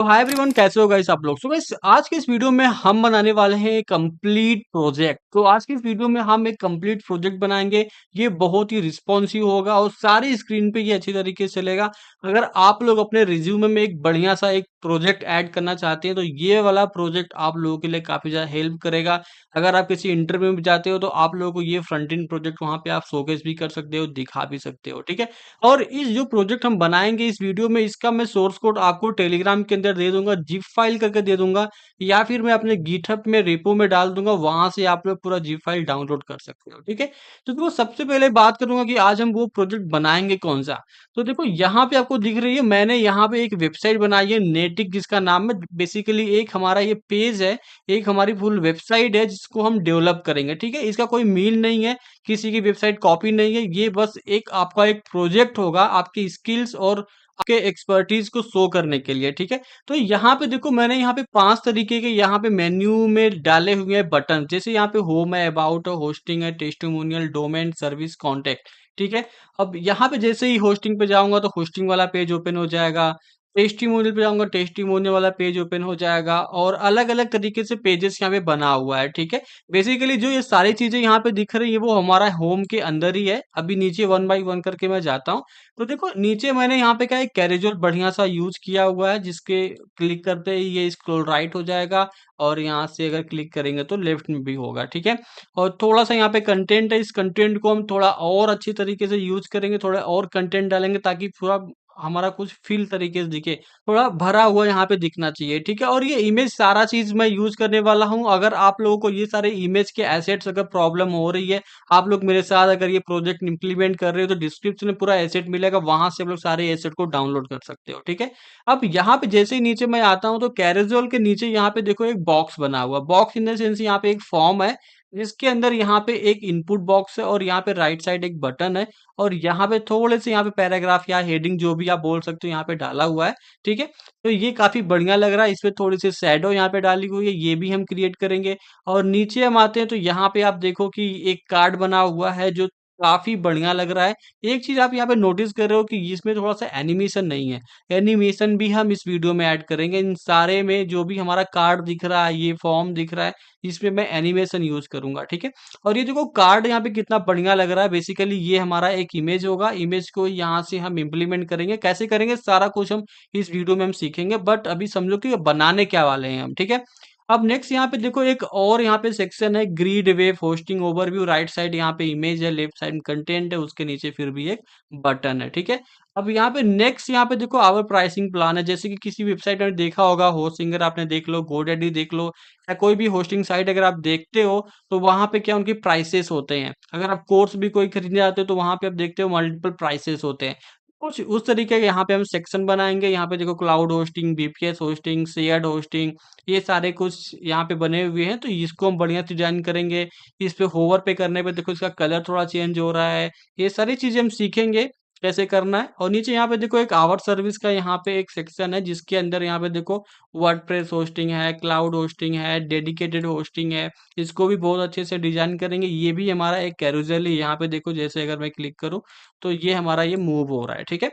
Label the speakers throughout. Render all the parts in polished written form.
Speaker 1: तो hi everyone, कैसे हो गाइस आप लोग। सो गाइस, आज के इस वीडियो में हम बनाने वाले हैं एक कंप्लीट प्रोजेक्ट। तो आज के इस वीडियो में हम एक कंप्लीट प्रोजेक्ट बनाएंगे। ये बहुत ही रिस्पॉन्सिव होगा और सारी स्क्रीन पे ये अच्छी तरीके से चलेगा। अगर आप लोग अपने रिज्यूमे में एक बढ़िया सा एक प्रोजेक्ट ऐड करना चाहते हैं तो ये वाला प्रोजेक्ट आप लोगों के लिए काफी ज्यादा हेल्प करेगा। अगर आप किसी इंटरव्यू में जाते हो तो आप लोगों को ये फ्रंट एंड प्रोजेक्ट वहां पे आप शोकेस भी कर सकते हो, दिखा भी सकते हो, ठीक है। और इस जो प्रोजेक्ट हम बनाएंगे इस वीडियो में, इसका मैं सोर्स कोड आपको टेलीग्राम के अंदर दे दूंगा, जिप फाइल करके दे दूंगा, या फिर मैं अपने गिटहब में रेपो में डाल दूंगा। वहां से आप लोग पूरा जिप फाइल डाउनलोड कर सकते हो, ठीक है। तो देखो, सबसे पहले बात करूंगा कि आज हम वो प्रोजेक्ट बनाएंगे कौन सा। तो देखो, यहाँ पे आपको दिख रही है, मैंने यहाँ पे एक वेबसाइट बनाई है नेटिक, जिसका नाम है बेसिकली, एक हमारा ये पेज है, एक हमारी फुल वेबसाइट है जिसको हम डेवलप करेंगे, ठीक है। इसका कोई मील नहीं है, किसी की वेबसाइट कॉपी नहीं है, ये बस एक आपका एक प्रोजेक्ट होगा आपकी स्किल्स और आपके एक्सपर्टीज को शो करने के लिए, ठीक है। तो यहाँ पे देखो, मैंने यहाँ पे 5 तरीके के यहाँ पे मेन्यू में डाले हुए हैं बटन। जैसे यहाँ पे होम है, अबाउट है, होस्टिंग है, टेस्टिमोनियल, डोमेन, सर्विस, कॉन्टेक्ट, ठीक है। अब यहाँ पे जैसे ही होस्टिंग पे जाऊंगा तो होस्टिंग वाला पेज ओपन हो जाएगा। टेस्टिमोनियल पे जाऊंगा, टेस्टिमोनियल वाला पेज ओपन हो जाएगा, और अलग अलग तरीके से पेजेस यहाँ पे बना हुआ है, ठीक है। बेसिकली जो ये सारी चीजें यहाँ पे दिख रही है वो हमारा होम के अंदर ही है। अभी नीचे वन बाई वन करके मैं जाता हूँ। तो देखो, नीचे मैंने यहाँ पे क्या एक कैरेजुअल बढ़िया सा यूज किया हुआ है, जिसके क्लिक करते ही ये स्क्रॉल राइट हो जाएगा, और यहाँ से अगर क्लिक करेंगे तो लेफ्ट में भी होगा, ठीक है। और थोड़ा सा यहाँ पे कंटेंट है, इस कंटेंट को हम थोड़ा और अच्छी तरीके से यूज करेंगे, थोड़ा और कंटेंट डालेंगे ताकि पूरा हमारा कुछ फील तरीके से दिखे, थोड़ा भरा हुआ यहाँ पे दिखना चाहिए, ठीक है। और ये इमेज सारा चीज मैं यूज करने वाला हूँ। अगर आप लोगों को ये सारे इमेज के एसेट्स अगर प्रॉब्लम हो रही है, आप लोग मेरे साथ अगर ये प्रोजेक्ट इंप्लीमेंट कर रहे हो, तो डिस्क्रिप्शन में पूरा एसेट मिलेगा, वहां से आप लोग सारे एसेट को डाउनलोड कर सकते हो, ठीक है। अब यहाँ पे जैसे ही नीचे मैं आता हूँ तो कैरेजुअल के नीचे यहाँ पे देखो एक बॉक्स बना हुआ, बॉक्स इन द सेंस यहाँ पे एक फॉर्म है, जिसके अंदर यहाँ पे एक इनपुट बॉक्स है, और यहाँ पे राइट साइड एक बटन है, और यहाँ पे थोड़े से यहाँ पे पैराग्राफ या हेडिंग जो भी आप बोल सकते हो यहाँ पे डाला हुआ है, ठीक है। तो ये काफी बढ़िया लग रहा है। इसमें थोड़ी सी शैडो यहाँ पे डाली हुई है, ये भी हम क्रिएट करेंगे। और नीचे हम आते हैं तो यहाँ पे आप देखो कि एक कार्ड बना हुआ है जो काफी बढ़िया लग रहा है। एक चीज आप यहाँ पे नोटिस कर रहे हो कि इसमें थोड़ा सा एनिमेशन नहीं है। एनिमेशन भी हम इस वीडियो में ऐड करेंगे। इन सारे में जो भी हमारा कार्ड दिख रहा है, ये फॉर्म दिख रहा है, इसमें मैं एनिमेशन यूज करूंगा, ठीक है। और ये देखो कार्ड यहाँ पे कितना बढ़िया लग रहा है। बेसिकली ये हमारा एक इमेज होगा, इमेज को यहाँ से हम इम्प्लीमेंट करेंगे। कैसे करेंगे सारा कुछ हम इस वीडियो में हम सीखेंगे, बट अभी समझो कि बनाने क्या वाले हैं हम, ठीक है। अब नेक्स्ट यहाँ पे देखो एक और यहाँ पे सेक्शन है, grid web hosting overview. Right side यहाँ पे इमेज है, लेफ्ट साइड कंटेंट है, उसके नीचे फिर भी एक बटन है, ठीक है। अब यहाँ पे नेक्स्ट यहाँ पे देखो आवर प्राइसिंग प्लान है। जैसे कि किसी वेबसाइट में देखा होगा, होस्टिंगर आपने देख लो, गोडैडी देख लो, या कोई भी होस्टिंग साइट अगर आप देखते हो तो वहां पे क्या उनके प्राइसेस होते हैं। अगर आप कोर्स भी कोई खरीदने जाते हो तो वहां पे आप देखते हो मल्टीपल प्राइसेस होते हैं। कुछ उस तरीके के यहाँ पे हम सेक्शन बनाएंगे। यहाँ पे देखो cloud hosting, BPS hosting, shared hosting, ये सारे कुछ यहाँ पे बने हुए हैं। तो इसको हम बढ़िया से डिजाइन करेंगे। इस पे होवर पे करने पे देखो इसका कलर थोड़ा चेंज हो रहा है। ये सारी चीजें हम सीखेंगे कैसे करना है। और नीचे यहाँ पे देखो एक आवर सर्विस का यहाँ पे एक सेक्शन है, जिसके अंदर यहाँ पे देखो वर्डप्रेस होस्टिंग है, क्लाउड होस्टिंग है, डेडिकेटेड होस्टिंग है। इसको भी बहुत अच्छे से डिजाइन करेंगे। ये भी हमारा एक कैरोसेल है। यहाँ पे देखो, जैसे अगर मैं क्लिक करूँ तो ये हमारा ये मूव हो रहा है, ठीक है।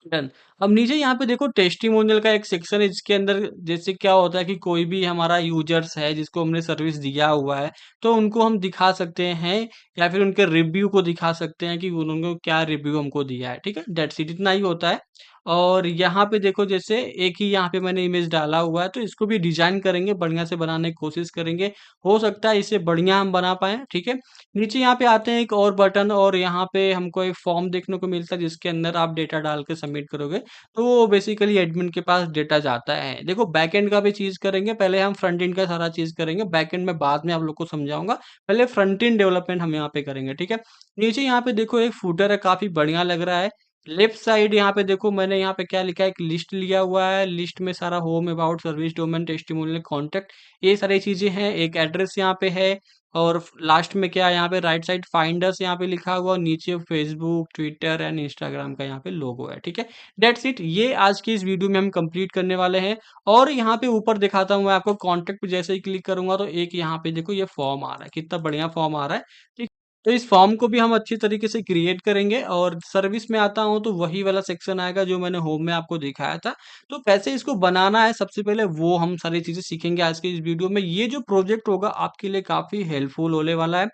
Speaker 1: डन। अब नीचे यहाँ पे देखो टेस्टिमोनियल का एक सेक्शन है, जिसके अंदर जैसे क्या होता है कि कोई भी हमारा यूजर्स है जिसको हमने सर्विस दिया हुआ है, तो उनको हम दिखा सकते हैं, या फिर उनके रिव्यू को दिखा सकते हैं कि उन्होंने क्या रिव्यू हमको दिया है, ठीक है। डेट्स इट, इतना ही होता है। और यहाँ पे देखो, जैसे एक ही यहाँ पे मैंने इमेज डाला हुआ है, तो इसको भी डिजाइन करेंगे, बढ़िया से बनाने की कोशिश करेंगे। हो सकता है इससे बढ़िया हम बना पाए, ठीक है। नीचे यहाँ पे आते हैं एक और बटन, और यहाँ पे हमको एक फॉर्म देखने को मिलता है, जिसके अंदर आप डेटा डाल के सबमिट करोगे तो वो बेसिकली एडमिन के पास डेटा जाता है। देखो, बैकएंड का भी चीज करेंगे, पहले हम फ्रंट एंड का सारा चीज करेंगे, बैकएंड में बाद में आप लोग को समझाऊंगा। पहले फ्रंट एंड डेवलपमेंट हम यहाँ पे करेंगे, ठीक है। नीचे यहाँ पे देखो एक फूटर है, काफी बढ़िया लग रहा है। लेफ्ट साइड यहाँ पे देखो, मैंने यहाँ पे क्या लिखा है, एक लिस्ट लिया हुआ है। लिस्ट में सारा home, about, service, domain, testimonial, contact, ये सारी चीजें हैं। एक एड्रेस यहाँ पे है, और लास्ट में क्या है, यहाँ पे राइट साइड फाइंडर्स यहाँ पे लिखा हुआ, और नीचे फेसबुक, ट्विटर एंड इंस्टाग्राम का यहाँ पे लोगो है, ठीक है। डेट्स इट, ये आज की इस वीडियो में हम कंप्लीट करने वाले हैं। और यहाँ पे ऊपर दिखाता हूँ मैं आपको, कॉन्टेक्ट पे जैसे ही क्लिक करूंगा तो एक यहाँ पे देखो ये फॉर्म आ रहा है, कितना बढ़िया फॉर्म आ रहा है, ठीक। तो इस फॉर्म को भी हम अच्छी तरीके से क्रिएट करेंगे और सर्विस में आता हूँ तो वही वाला सेक्शन आएगा जो मैंने होम में आपको दिखाया था। तो कैसे इसको बनाना है सबसे पहले वो हम सारी चीज़ें सीखेंगे आज के इस वीडियो में। ये जो प्रोजेक्ट होगा आपके लिए काफ़ी हेल्पफुल होने वाला है।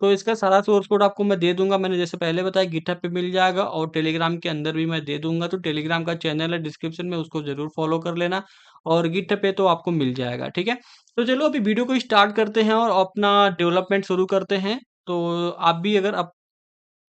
Speaker 1: तो इसका सारा सोर्स कोड आपको मैं दे दूँगा। मैंने जैसे पहले बताया गिटहब पे मिल जाएगा और टेलीग्राम के अंदर भी मैं दे दूँगा। तो टेलीग्राम का चैनल है डिस्क्रिप्शन में, उसको ज़रूर फॉलो कर लेना और गिटहब पे तो आपको मिल जाएगा, ठीक है? तो चलो अभी वीडियो को स्टार्ट करते हैं और अपना डेवलपमेंट शुरू करते हैं। तो आप भी अगर आप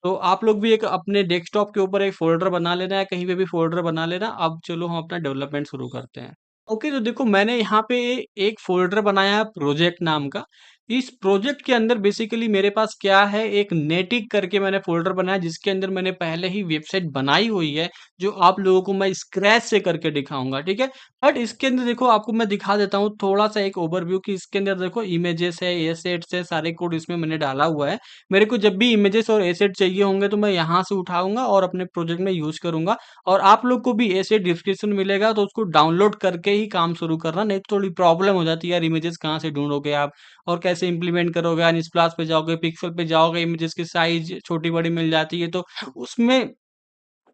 Speaker 1: तो आप लोग भी एक अपने डेस्कटॉप के ऊपर एक फ़ोल्डर बना लेना या कहीं पे भी फ़ोल्डर बना लेना। अब चलो हम अपना डेवलपमेंट शुरू करते हैं। ओके, तो देखो मैंने यहाँ पे एक फ़ोल्डर बनाया है प्रोजेक्ट नाम का। इस प्रोजेक्ट के अंदर बेसिकली मेरे पास क्या है, एक नेटिक करके मैंने फ़ोल्डर बनाया जिसके अंदर मैंने पहले ही वेबसाइट बनाई हुई है, जो आप लोगों को मैं स्क्रैच से करके दिखाऊँगा, ठीक है? बट इसके अंदर देखो आपको मैं दिखा देता हूँ थोड़ा-सा एक ओवरव्यू कि इसके अंदर देखो इमेजेस है, एसेट्स है, सारे कोड इसमें मैंने डाला हुआ है। मेरे को जब भी इमेजेस और एसेट चाहिए होंगे तो मैं यहाँ से उठाऊँगा और अपने प्रोजेक्ट में यूज़ करूँगा और आप लोग को भी ऐसे डिस्क्रिप्शन मिलेगा तो उसको डाउनलोड करके ही काम शुरू करना, नहीं तो थोड़ी प्रॉब्लम हो जाती है यार इमेजेस कहाँ से ढूँढोगे आप और कैसे इम्प्लीमेंट करोगे? अनस्प्लैश पे जाओगे, पिक्सेल पे जाओगे, इमेजेस की साइज़ छोटी-बड़ी मिल जाती है तो उसमें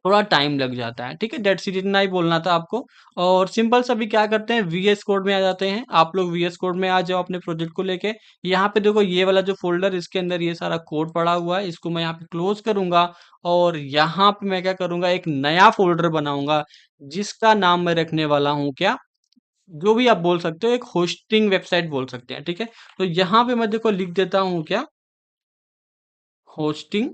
Speaker 1: थोड़ा टाइम लग जाता है, ठीक है? दैट्स इट, इतना ही बोलना था आपको। और सिंपल सा अभी क्या करते हैं वीएस कोड में आ जाते हैं। आप लोग वीएस कोड में आ जाओ अपने प्रोजेक्ट को लेके। यहाँ पे देखो ये वाला जो फ़ोल्डर इसके अंदर ये सारा कोड पड़ा हुआ है, इसको मैं यहाँ पे क्लोज़ करूँगा और यहाँ पे मैं क्या करूँगा एक नया फ़ोल्डर बनाऊँगा, जिसका नाम मैं रखने वाला हूँ क्या? जो भी आप बोल सकते हो, एक होस्टिंग वेबसाइट बोल सकते हैं, ठीक है? तो यहाँ पे मैं देखो लिख देता हूँ क्या? होस्टिंग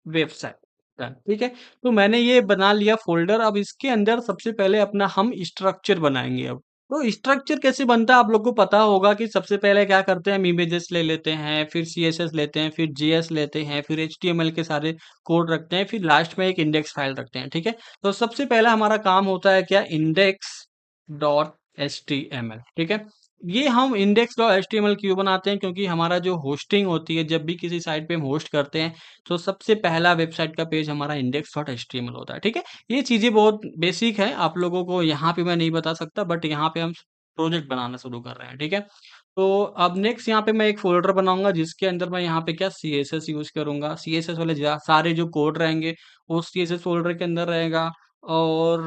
Speaker 1: वेबसाइट, डन, ठीक है। तो मैंने ये बना लिया फ़ोल्डर। अब इसके अंदर सबसे पहले अपना हम स्ट्रक्चर बनाएँगे अब। तो स्ट्रक्चर कैसे बनता है आप लोग को पता होगा कि सबसे पहले क्या करते हैं हम इमेजेस ले लेते हैं, फिर सीएसएस लेते हैं, फिर जेएस लेते हैं, फिर एचटीएमएल के सारे कोड रखते हैं, फिर लास्ट में एक इंडेक्स फाइल रखते हैं, ठीक है। तो सबसे पहला हमारा काम होता है क्या, इंडेक्स डॉट एचटीएमएल, ठीक है। ये हम इंडेक्स डॉट एचटीएमएल क्यों बनाते हैं, क्योंकि हमारा जो होस्टिंग होती है जब भी किसी साइट पे हम होस्ट करते हैं तो सबसे पहला वेबसाइट का पेज हमारा index.html होता है, ठीक है? ये चीज़ें बहुत बेसिक है, आप लोगों को यहाँ पे मैं नहीं बता सकता बट यहाँ पे हम प्रोजेक्ट बनाना शुरू कर रहे हैं, ठीक है? तो अब नेक्स्ट यहाँ पे मैं एक फ़ोल्डर बनाऊँगा जिसके अंदर मैं यहाँ पे क्या सीएसएस यूज़ करूँगा। सीएसएस वाले सारे जो कोड रहेंगे वो सीएसएस फ़ोल्डर के अंदर रहेगा और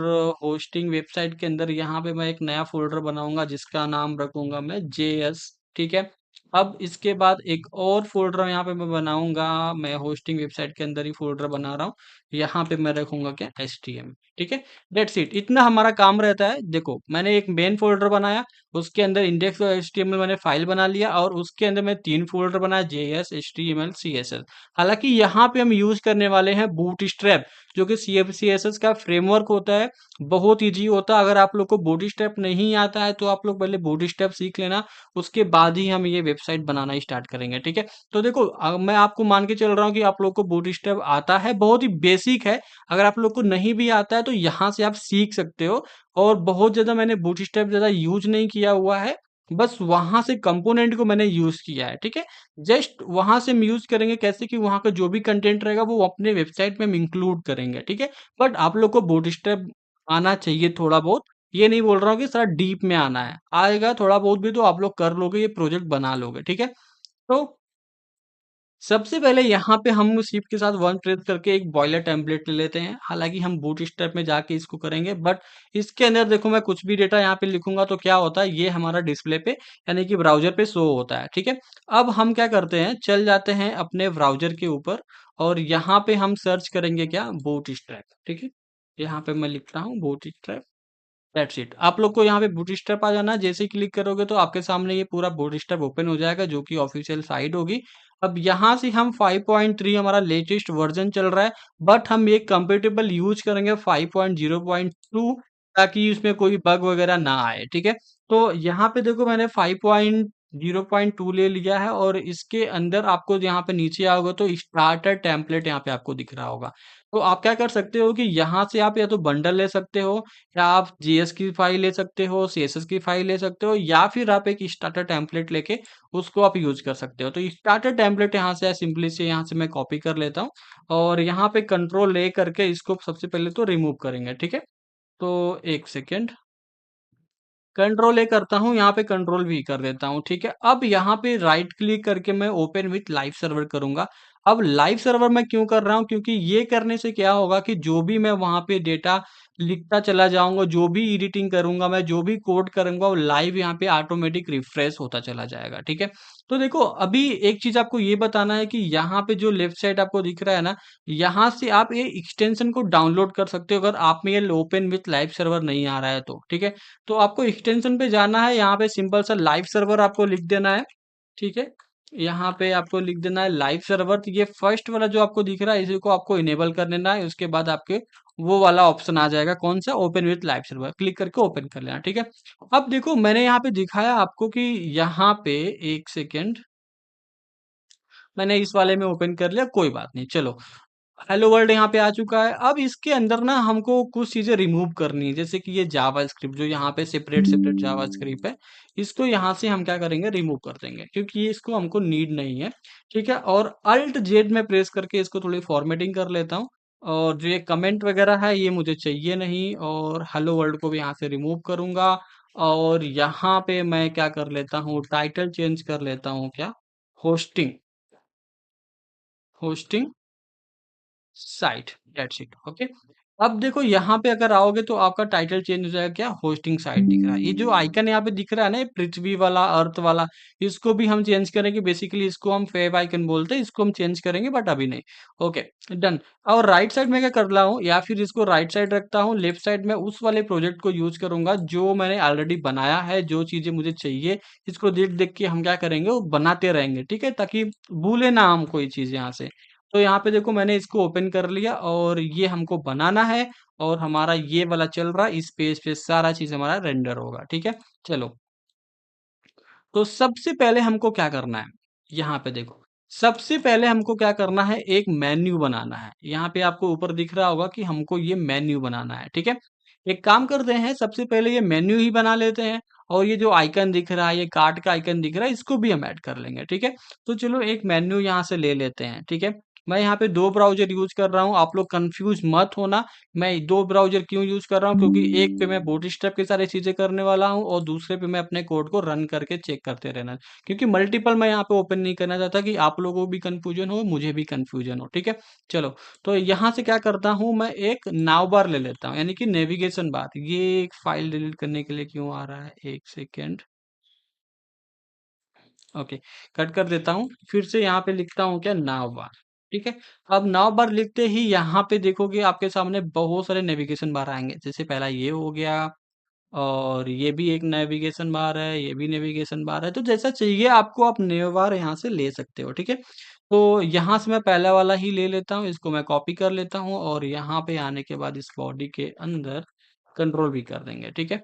Speaker 1: होस्टिंग वेबसाइट के अंदर यहाँ पे मैं एक नया फ़ोल्डर बनाऊँगा जिसका नाम रखूँगा मैं जेएस, ठीक है? अब इसके बाद एक और फ़ोल्डर यहाँ पे मैं बनाऊँगा, मैं होस्टिंग वेबसाइट के अंदर ही फ़ोल्डर बना रहा हूँ। यहाँ पे मैं रखूँगा क्या, एचटीएमएल, ठीक है? दैट्स इट, इतना हमारा काम रहता है। देखो, मैंने एक मेन फ़ोल्डर बनाया, उसके अंदर इंडेक्स और एचटीएमएल मैंने फ़ाइल बना लिया और उसके अंदर मैं 3 फ़ोल्डर बनाया, जेएस, एचटीएमएल, सीएसएस। हालाँकि यहाँ पे हम यूज़ करने वाले हैं बूटस्ट्रैप, जो कि सीएसएस का फ्रेमवर्क होता है, बहुत ईज़ी होता है। अगर आप लोग को बूटस्ट्रैप नहीं आता है, तो आप लोग पहले बूटस्ट्रैप सीख लेना, उसके बाद ही हम ये वेबसाइट बनाना स्टार्ट करेंगे, ठीक है? तो देखो मैं आपको मान के चल रहा हूँ कि आप लोग को बूटस्ट्रैप आता है, बहुत ही बेसिक है। अगर आप लोग को नहीं भी आता है, तो यहाँ से आप सीख सकते हो और बहुत ज़्यादा मैंने बूटस्ट्रैप ज़्यादा यूज़ नहीं किया हुआ है, बस वहाँ से कंपोनेंट को मैंने यूज़ किया है, ठीक है? जस्ट वहाँ से हम यूज़ करेंगे कैसे कि वहाँ का जो भी कंटेंट रहेगा वो अपने वेबसाइट में हम इंक्लूड करेंगे, ठीक है? बट आप लोग को बूटस्ट्रैप आना चाहिए थोड़ा बहुत, ये नहीं बोल रहा हूँ कि सारा डीप में आना है। आएगा थोड़ा बहुत भी तो आप लोग कर लोगे, ये प्रोजेक्ट बना लोगे, ठीक है? तो सबसे पहले यहाँ पे हम शिफ्ट के साथ 1 प्रेस करके एक बॉयलर टेम्पलेट ले लेते हैं। हालाँकि हम बूटस्ट्रैप में जाके इसको करेंगे बट इसके अंदर देखो मैं कुछ भी डेटा यहाँ पे लिखूँगा तो क्या होता है, ये हमारा डिस्प्ले पे यानी कि ब्राउज़र पे शो होता है, ठीक है? अब हम क्या करते हैं, चल जाते हैं अपने ब्राउज़र के ऊपर और यहाँ पे हम सर्च करेंगे क्या, बूटस्ट्रैप, ठीक है? यहाँ पे मैं लिख रहा हूँ बूटस्ट्रैप। That's it. आप लोग को यहाँ पे बूटस्ट्रैप आ जाना है, जैसे ही क्लिक करोगे तो आपके सामने ये पूरा बूटस्ट्रैप ओपन हो जाएगा जो कि ऑफिशियल साइट होगी। अब यहाँ से हम 5.3 हमारा लेटेस्ट वर्ज़न चल रहा है, बट हम ये कंपैटिबल यूज़ करेंगे 5.0.2 ताकि उसमें कोई बग वगैरह ना आए, ठीक है? तो यहाँ पे देखो मैंने 5.0.2 ले लिया है और इसके अंदर आपको यहाँ पे नीचे आओगे तो स्टार्टर टेम्पलेट यहाँ पे आपको दिख रहा होगा। तो आप क्या कर सकते हो कि यहाँ से आप या तो बंडल ले सकते हो या आप जीएस की फाइल ले सकते हो, सीएसएस की फाइल ले सकते हो या फिर आप एक स्टार्टर टेम्पलेट लेके उसको आप यूज़ कर सकते हो। तो स्टार्टर टेम्पलेट यहाँ से सिंपली से यहाँ से मैं कॉपी कर लेता हूँ और यहाँ पे कंट्रोल ले करके इसको सबसे पहले तो रिमूव करेंगे, ठीक है? तो 1 सेकंड। कंट्रोल ए करता हूँ, यहाँ पे कंट्रोल वी कर देता हूँ, ठीक है। अब यहाँ पे राइट क्लिक करके मैं ओपन विथ लाइव सर्वर करूँगा। अब लाइव सर्वर मैं क्यों कर रहा हूँ? क्योंकि ये करने से क्या होगा कि जो भी मैं वहाँ पे डेटा लिखता चला जाऊँगा, जो भी एडिटिंग करूँगा मैं, जो भी कोड करूँगा, वो लाइव यहाँ पे ऑटोमेटिक रिफ्रेश होता चला जाएगा, ठीक है। तो देखो अभी एक चीज़ आपको ये बताना है कि यहाँ पे जो लेफ्ट साइड आपको दिख रहा है ना, यहाँ से आप ये एक्सटेंशन को डाउनलोड कर सकते हो अगर आप में ये ओपन विथ लाइव सर्वर नहीं आ रहा है तो, ठीक है। तो आपको एक्सटेंशन पे जाना है, यहाँ पे सिंपल सा लाइव सर्वर आपको लिख देना है, ठीक है। यहाँ पे आपको लिख देना है लाइव सर्वर, तो ये फर्स्ट वाला जो आपको दिख रहा है इसी को आपको इनेबल कर देना है। उसके बाद आपके वो वाला ऑप्शन आ जाएगा, कौन सा? Open with live server, click करके ओपन कर लेना, ठीक है। अब देखो मैंने यहाँ पे दिखाया आपको कि यहाँ पे एक सेकेंड, मैंने इस वाले में ओपन कर लिया, कोई बात नहीं, चलो। हेलो वर्ल्ड यहाँ पे आ चुका है। अब इसके अंदर ना हमको कुछ चीजें रिमूव करनी है, जैसे कि ये जावा स्क्रिप्ट जो यहाँ पे सेपरेट सेपरेट जावा स्क्रिप्ट है, इसको यहाँ से हम क्या करेंगे? रिमूव कर देंगे, क्योंकि ये इसको हमको नीड नहीं है, ठीक है। और अल्ट जेड में प्रेस करके इसको थोड़ी फॉर्मेटिंग कर लेता हूँ। और जो ये कमेंट वगैरह है ये मुझे चाहिए नहीं, और हेलो वर्ल्ड को भी यहाँ से रिमूव करूंगा। और यहाँ पे मैं क्या कर लेता हूँ? टाइटल चेंज कर लेता हूँ, क्या? Hosting, hosting site, that's it, okay. अब देखो यहाँ पे अगर आओगे तो आपका टाइटल चेंज हो जाएगा, क्या? होस्टिंग साइट दिख रहा है। ये जो आइकन यहाँ पे दिख रहा है ना, ये पृथ्वी वाला, अर्थ वाला, इसको भी हम चेंज करेंगे। बेसिकली इसको हम फेव आइकन बोलते हैं, इसको हम चेंज करेंगे बट अभी नहीं। Okay, done. और राइट साइड में क्या कर रहा हूँ, या फिर इसको राइट साइड रखता हूँ, लेफ्ट साइड में उस वाले प्रोजेक्ट को यूज करूंगा जो मैंने ऑलरेडी बनाया है। जो चीजें मुझे चाहिए, इसको देख देख के हम क्या करेंगे? वो बनाते रहेंगे, ठीक है, ताकि भूले ना हम कोई चीज यहाँ से। तो यहाँ पे देखो मैंने इसको ओपन कर लिया, और ये हमको बनाना है, और हमारा ये वाला चल रहा है। इस पेज पे सारा चीज हमारा रेंडर होगा, ठीक है। चलो, तो सबसे पहले हमको क्या करना है? यहाँ पे देखो, सबसे पहले हमको क्या करना है? एक मेन्यू बनाना है। यहाँ पे आपको ऊपर दिख रहा होगा कि हमको ये मेन्यू बनाना है, ठीक है। एक काम करते हैं, सबसे पहले ये मेन्यू ही बना लेते हैं। और ये जो आइकन दिख रहा है, ये कार्ट का आइकन दिख रहा है, इसको भी हम ऐड कर लेंगे, ठीक है। तो चलो एक मेन्यू यहाँ से ले लेते हैं, ठीक है। मैं यहाँ पे दो ब्राउजर यूज कर रहा हूँ, आप लोग कंफ्यूज मत होना। मैं दो ब्राउजर क्यों यूज कर रहा हूँ? क्योंकि एक पे मैं बूटस्ट्रैप की सारी चीजें करने वाला हूँ, और दूसरे पे मैं अपने कोड को रन करके चेक करते रहना। क्योंकि मल्टीपल मैं यहाँ पे ओपन नहीं करना चाहता कि आप लोगों को भी कंफ्यूजन हो, मुझे भी कंफ्यूजन हो, ठीक है। चलो, तो यहाँ से क्या करता हूँ, मैं एक नाव बार ले लेता हूँ, यानी कि नेविगेशन बार। ये एक फाइल डिलीट करने के लिए क्यों आ रहा है? एक सेकेंड, ओके, कट कर देता हूँ। फिर से यहाँ पे लिखता हूँ, क्या? नाव बार, ठीक है। अब नाव बार लिखते ही यहाँ पे देखोगे आपके सामने बहुत सारे नेविगेशन बार आएंगे। जैसे पहला ये हो गया, और ये भी एक नेविगेशन बार है, ये भी नेविगेशन बार है। तो जैसा चाहिए आपको, आप नेव बार यहाँ से ले सकते हो, ठीक है। तो यहाँ से मैं पहला वाला ही ले लेता हूँ, इसको मैं कॉपी कर लेता हूँ, और यहाँ पे आने के बाद इस बॉडी के अंदर कंट्रोल भी कर देंगे, ठीक है।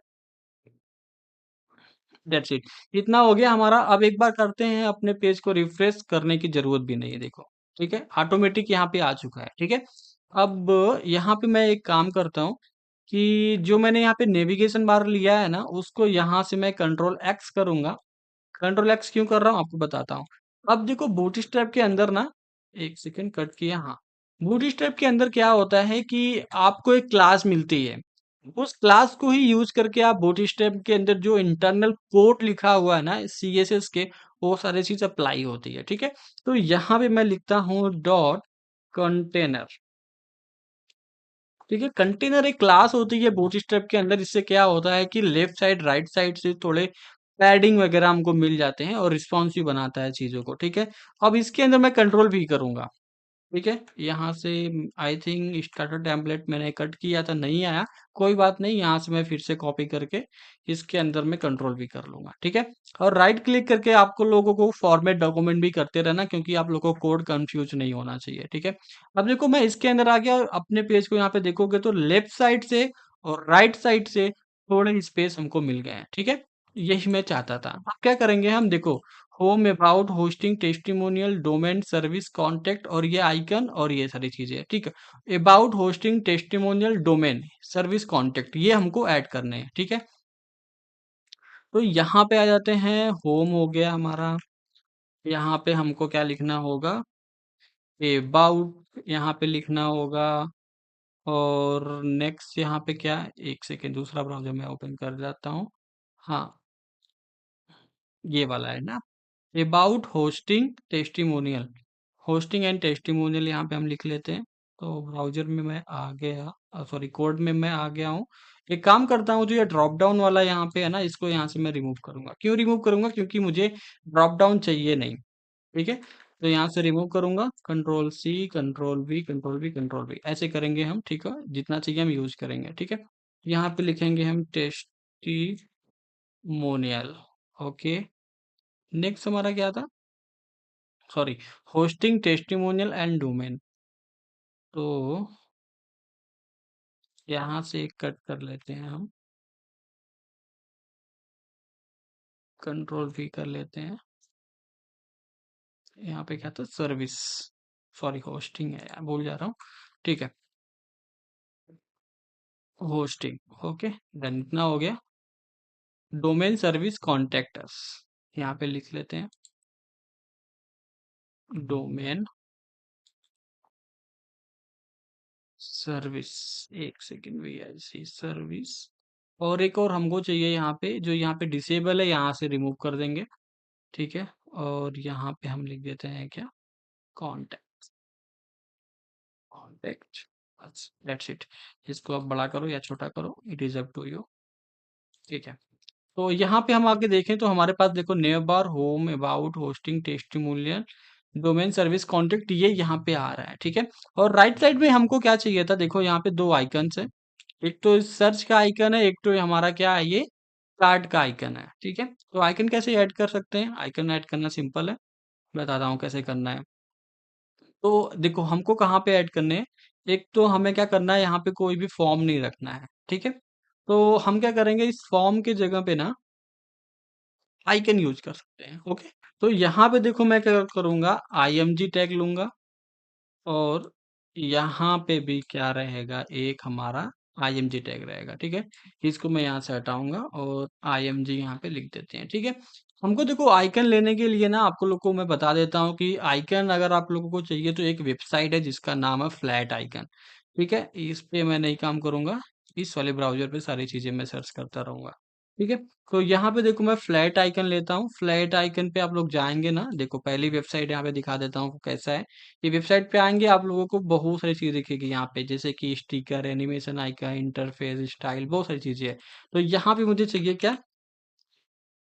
Speaker 1: दैट्स इट, इतना हो गया हमारा। अब एक बार करते हैं, अपने पेज को रिफ्रेश करने की जरूरत भी नहीं है, देखो, ठीक है, ऑटोमेटिक यहाँ पे आ चुका है, ठीक है। अब यहाँ पे मैं एक काम करता हूँ कि जो मैंने यहाँ पे नेविगेशन बार लिया है ना, उसको यहाँ से मैं कंट्रोल एक्स करूंगा। कंट्रोल एक्स क्यों कर रहा हूँ आपको बताता हूँ। अब देखो बूटस्ट्रैप के अंदर ना, एक सेकंड, कट किया, हाँ। बूटस्ट्रैप के अंदर क्या होता है कि आपको एक क्लास मिलती है। उस क्लास को ही यूज करके आप बूटस्ट्रैप के अंदर जो इंटरनल कोड लिखा हुआ है ना सीएसएस के, वो सारी चीज अप्लाई होती है, ठीक है। तो यहाँ पे मैं लिखता हूँ डॉट कंटेनर, ठीक है। कंटेनर एक क्लास होती है बूटस्ट्रैप के अंदर। इससे क्या होता है कि लेफ्ट साइड राइट साइड से थोड़े पैडिंग वगैरह हमको मिल जाते हैं, और रिस्पॉन्सिव बनाता है चीजों को, ठीक है। अब इसके अंदर मैं कंट्रोल भी करूंगा, ठीक है। यहाँ से आई थिंक स्टार्टर टेम्पलेट मैंने कट किया था, नहीं आया, कोई बात नहीं। यहाँ से मैं फिर से कॉपी करके इसके अंदर मैं कंट्रोल भी कर लूंगा, ठीक है। और राइट क्लिक करके आपको लोगों को फॉर्मेट डॉक्यूमेंट भी करते रहना, क्योंकि आप लोगों को कोड कंफ्यूज नहीं होना चाहिए, ठीक है। अब देखो मैं इसके अंदर आ गया, और अपने पेज को यहाँ पे देखोगे तो लेफ्ट साइड से और राइट साइड से थोड़े स्पेस हमको मिल गए हैं, ठीक है। यही मैं चाहता था। अब क्या करेंगे हम, देखो, home, about, hosting, testimonial, domain, service, contact, और ये आइकन, और ये सारी चीजें, ठीक है। About, hosting, testimonial, domain, service, contact, ये हमको ऐड करने हैं, ठीक है। तो यहाँ पे आ जाते हैं, होम हो गया हमारा। यहाँ पे हमको क्या लिखना होगा? अबाउट यहाँ पे लिखना होगा। और नेक्स्ट यहाँ पे क्या, एक सेकेंड, दूसरा ब्राउजर मैं ओपन कर जाता हूँ। हाँ, ये वाला है ना। About hosting testimonial, hosting and testimonial यहाँ पे हम लिख लेते हैं। तो ब्राउजर में मैं आ गया, सॉरी कोड में मैं आ गया हूँ। एक काम करता हूँ, जो ये ड्रॉप डाउन वाला यहाँ पे है ना, इसको यहाँ से मैं रिमूव करूंगा। क्यों रिमूव करूंगा? क्योंकि मुझे ड्रॉप डाउन चाहिए नहीं। ठीक है, तो यहाँ से रिमूव करूंगा, control C, control V, control V, control V, ऐसे करेंगे हम। ठीक है, जितना चाहिए हम यूज करेंगे। ठीक है, यहाँ पे लिखेंगे हम टेस्टिमोनियल। ओके, नेक्स्ट हमारा क्या था? Sorry, hosting testimonial and domain. तो यहाँ से एक कट कर लेते हैं हम, कंट्रोल वी कर लेते हैं। यहाँ पे क्या था? सर्विस, सॉरी होस्टिंग है यार, भूल जा रहा हूँ। ठीक है, होस्टिंग। ओके, डन, इतना हो गया। डोमेन सर्विस कॉन्टेक्टर्स, यहाँ पे लिख लेते हैं डोमेन सर्विस। एक second, V I C service. और एक और हमको चाहिए यहाँ पे, जो यहाँ पे डिसेबल है, यहाँ से रिमूव कर देंगे। ठीक है, और यहाँ पे हम लिख देते हैं क्या? कॉन्टेक्ट, कॉन्टेक्ट, बस दैट्स इट। इसको आप बड़ा करो या छोटा करो, it is up to you. ठीक है, तो यहाँ पे हम आके देखें तो हमारे पास देखो, nav bar, home, about, hosting, testimonial, domain service contact, ये यहाँ पे आ रहा है। ठीक है, और राइट साइड में हमको क्या चाहिए था? देखो यहाँ पे दो आइकन्स है, एक तो सर्च का आइकन है, एक तो हमारा क्या है, ये कार्ड का आइकन है। ठीक है, तो आइकन कैसे ऐड कर सकते हैं? आइकन ऐड करना सिंपल है, बताता हूँ कैसे करना है। तो देखो, हमको कहाँ पे ऐड करने हैं? एक तो हमें क्या करना है, यहाँ पे कोई भी फॉर्म नहीं रखना है। ठीक है, तो हम क्या करेंगे, इस फॉर्म की जगह पे ना आइकन यूज कर सकते हैं। ओके, तो यहाँ पे देखो, मैं क्या करूंगा, आईएमजी टैग लूंगा, और यहाँ पे भी क्या रहेगा, एक हमारा आईएमजी टैग रहेगा। ठीक है, इसको मैं यहाँ से हटाऊंगा और आईएमजी यहाँ पे लिख देते हैं। ठीक है, हमको देखो आइकन लेने के लिए ना, आपको लोग को मैं बता देता हूँ कि आइकन अगर आप लोगों को चाहिए तो एक वेबसाइट है जिसका नाम है फ्लैट आइकन। ठीक है, इस पे मैं नहीं काम करूंगा, इस वाले ब्राउजर पे सारी चीजें मैं सर्च करता रहूंगा। ठीक है, तो यहाँ पे देखो, मैं फ्लैट आइकन लेता हूँ। फ्लैट आइकन पे आप लोग जाएंगे ना, देखो पहली वेबसाइट यहाँ पे दिखा देता हूँ कैसा है। ये वेबसाइट पे आएंगे, आप लोगों को बहुत सारी चीज दिखेगी यहाँ पे, जैसे कि sticker, animation icon, interface, style, बहुत सारी चीजें है। तो यहाँ पे मुझे चाहिए क्या?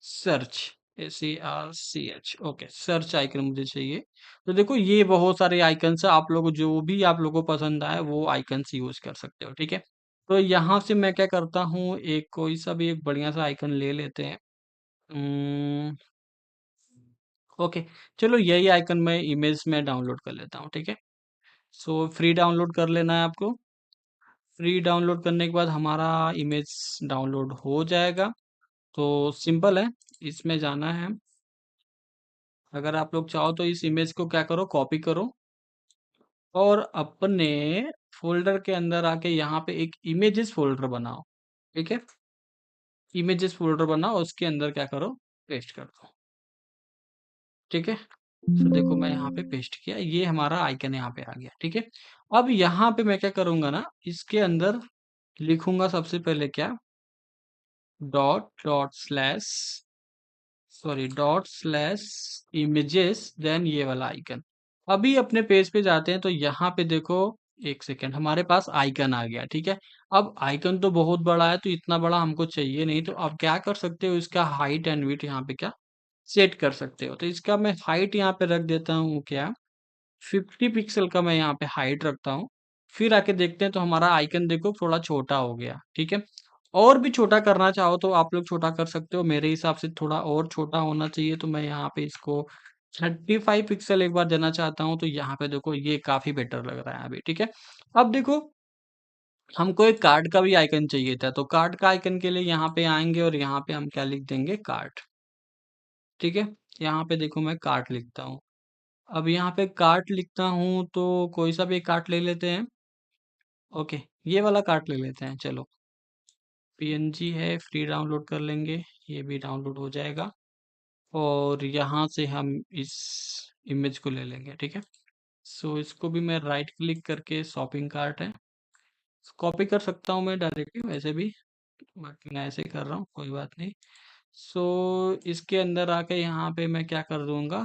Speaker 1: Search, SERCH। Okay, search icon मुझे चाहिए। तो देखो, ये बहुत सारे आइकन्स है, आप लोग जो भी आप लोगों को पसंद आए वो आइकन्स यूज कर सकते हो। ठीक है, तो यहाँ से मैं क्या करता हूँ, एक कोई सा भी एक बढ़िया सा आइकन ले लेते हैं। ओके, चलो यही आइकन मैं इमेज में डाउनलोड कर लेता हूँ। ठीक है, सो फ्री डाउनलोड कर लेना है आपको। फ्री डाउनलोड करने के बाद हमारा इमेज डाउनलोड हो जाएगा। तो सिंपल है, इसमें जाना है। अगर आप लोग चाहो तो इस इमेज को क्या करो, कॉपी करो, और अपने फोल्डर के अंदर आके यहाँ पे एक इमेजेस फोल्डर बनाओ। ठीक है, इमेजेस फोल्डर बनाओ, उसके अंदर क्या करो, पेस्ट कर दो। ठीक है, तो देखो मैं यहाँ पे पेस्ट किया, ये हमारा आइकन यहाँ पे आ गया। ठीक है, अब यहाँ पे मैं क्या करूंगा ना, इसके अंदर लिखूंगा सबसे पहले क्या, dot dot slash, sorry dot slash images, then ये वाला आइकन। अभी अपने पेज पे जाते हैं तो यहाँ पे देखो, एक सेकेंड, हमारे पास आइकन आ गया। ठीक है, अब आइकन तो बहुत बड़ा है, तो इतना बड़ा हमको चाहिए नहीं, तो आप क्या कर सकते हो, इसका हाइट एंड विड्थ यहाँ पे क्या सेट कर सकते हो। तो इसका मैं हाइट यहाँ पे रख देता हूँ क्या, 50 पिक्सल का मैं यहाँ पे हाइट रखता हूँ। फिर आके देखते हैं तो हमारा आइकन देखो थोड़ा छोटा हो गया। ठीक है, और भी छोटा करना चाहो तो आप लोग छोटा कर सकते हो, मेरे हिसाब से थोड़ा और छोटा होना चाहिए, तो मैं यहाँ पे इसको 35 पिक्सल एक बार देना चाहता हूँ। तो यहाँ पे देखो, ये काफी बेटर लग रहा है अभी। ठीक है, अब देखो, हमको एक कार्ड का भी आइकन चाहिए था, तो कार्ड का आइकन के लिए यहाँ पे आएंगे और यहाँ पे हम क्या लिख देंगे, कार्ड। ठीक है, यहाँ पे देखो मैं कार्ड लिखता हूँ। अब यहाँ पे कार्ट लिखता हूँ तो कोई सा भी कार्ट ले लेते हैं। ओके, ये वाला कार्ट ले लेते हैं, चलो। PNG है, फ्री डाउनलोड कर लेंगे, ये भी डाउनलोड हो जाएगा। और यहाँ से हम इस इमेज को ले लेंगे। ठीक है, सो इसको भी मैं राइट क्लिक करके, शॉपिंग कार्ट है, कॉपी कर सकता हूँ मैं डायरेक्टली वैसे भी। बाकी मैं ऐसे कर रहा हूँ, कोई बात नहीं। सो इसके अंदर आके यहाँ पे मैं क्या कर दूंगा,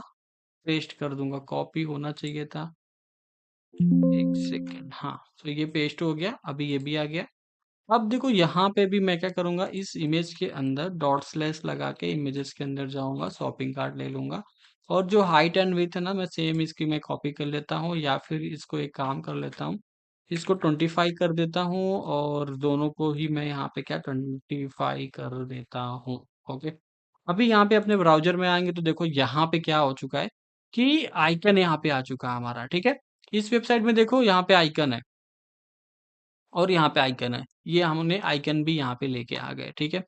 Speaker 1: पेस्ट कर दूंगा। कॉपी होना चाहिए था, एक सेकेंड। हाँ, तो ये पेस्ट हो गया, अभी ये भी आ गया। अब देखो यहाँ पे भी मैं क्या करूंगा, इस इमेज के अंदर डॉट स्लैश लगा के इमेजेस के अंदर जाऊंगा, शॉपिंग कार्ट ले लूंगा। और जो हाइट एंड विड्थ है ना, मैं सेम इसकी मैं कॉपी कर लेता हूँ, या फिर इसको एक काम कर लेता हूँ, इसको 25 कर देता हूँ, और दोनों को ही मैं यहाँ पे क्या 25 कर देता हूँ। ओके। अभी यहाँ पे अपने ब्राउजर में आएंगे तो देखो यहाँ पे क्या हो चुका है कि आइकन यहाँ पे आ चुका है हमारा। ठीक है, इस वेबसाइट में देखो यहाँ पे आइकन है, और यहाँ पे आइकन है, ये हमने आइकन भी यहाँ पे लेके आ गए। ठीक है,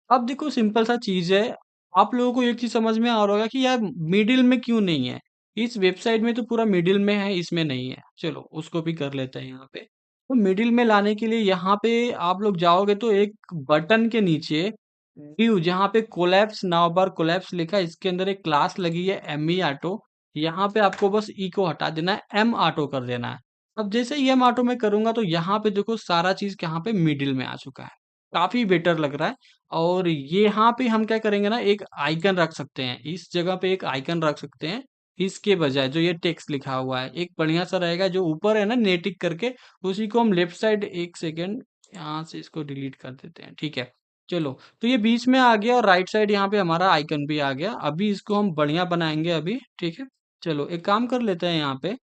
Speaker 1: अब देखो सिंपल सा चीज है। आप लोगों को एक चीज समझ में आ रहा होगा कि यार मिडिल में क्यों नहीं है। इस वेबसाइट में तो पूरा मिडिल में है, इसमें नहीं है। चलो उसको भी कर लेते हैं यहाँ पे। तो मिडिल में लाने के लिए यहाँ पे आप लोग जाओगे तो एक बटन के नीचे व्यू, जहाँ पे कोलैप्स नाउ बार कोलैप्स लिखा है, इसके अंदर एक क्लास लगी है एम ई ऑटो। यहाँ पे आपको बस ई को हटा देना है, एम ऑटो कर देना है। अब जैसे ही एम ऑटो में करूंगा तो यहाँ पे देखो सारा चीज यहाँ पे मिडिल में आ चुका है, काफी बेटर लग रहा है। और ये यहाँ पे हम क्या करेंगे ना, एक आइकन रख सकते हैं, इस जगह पे एक आइकन रख सकते हैं। इसके बजाय जो ये टेक्स्ट लिखा हुआ है, एक बढ़िया सा रहेगा जो ऊपर है ना नेटिक करके, उसी को हम लेफ्ट साइड, एक सेकेंड यहाँ से इसको डिलीट कर देते हैं। ठीक है, चलो। तो ये बीच में आ गया, और राइट साइड यहाँ पे हमारा आइकन भी आ गया। अभी इसको हम बढ़िया बनाएंगे अभी। ठीक है, चलो एक काम कर लेते हैं, यहाँ पे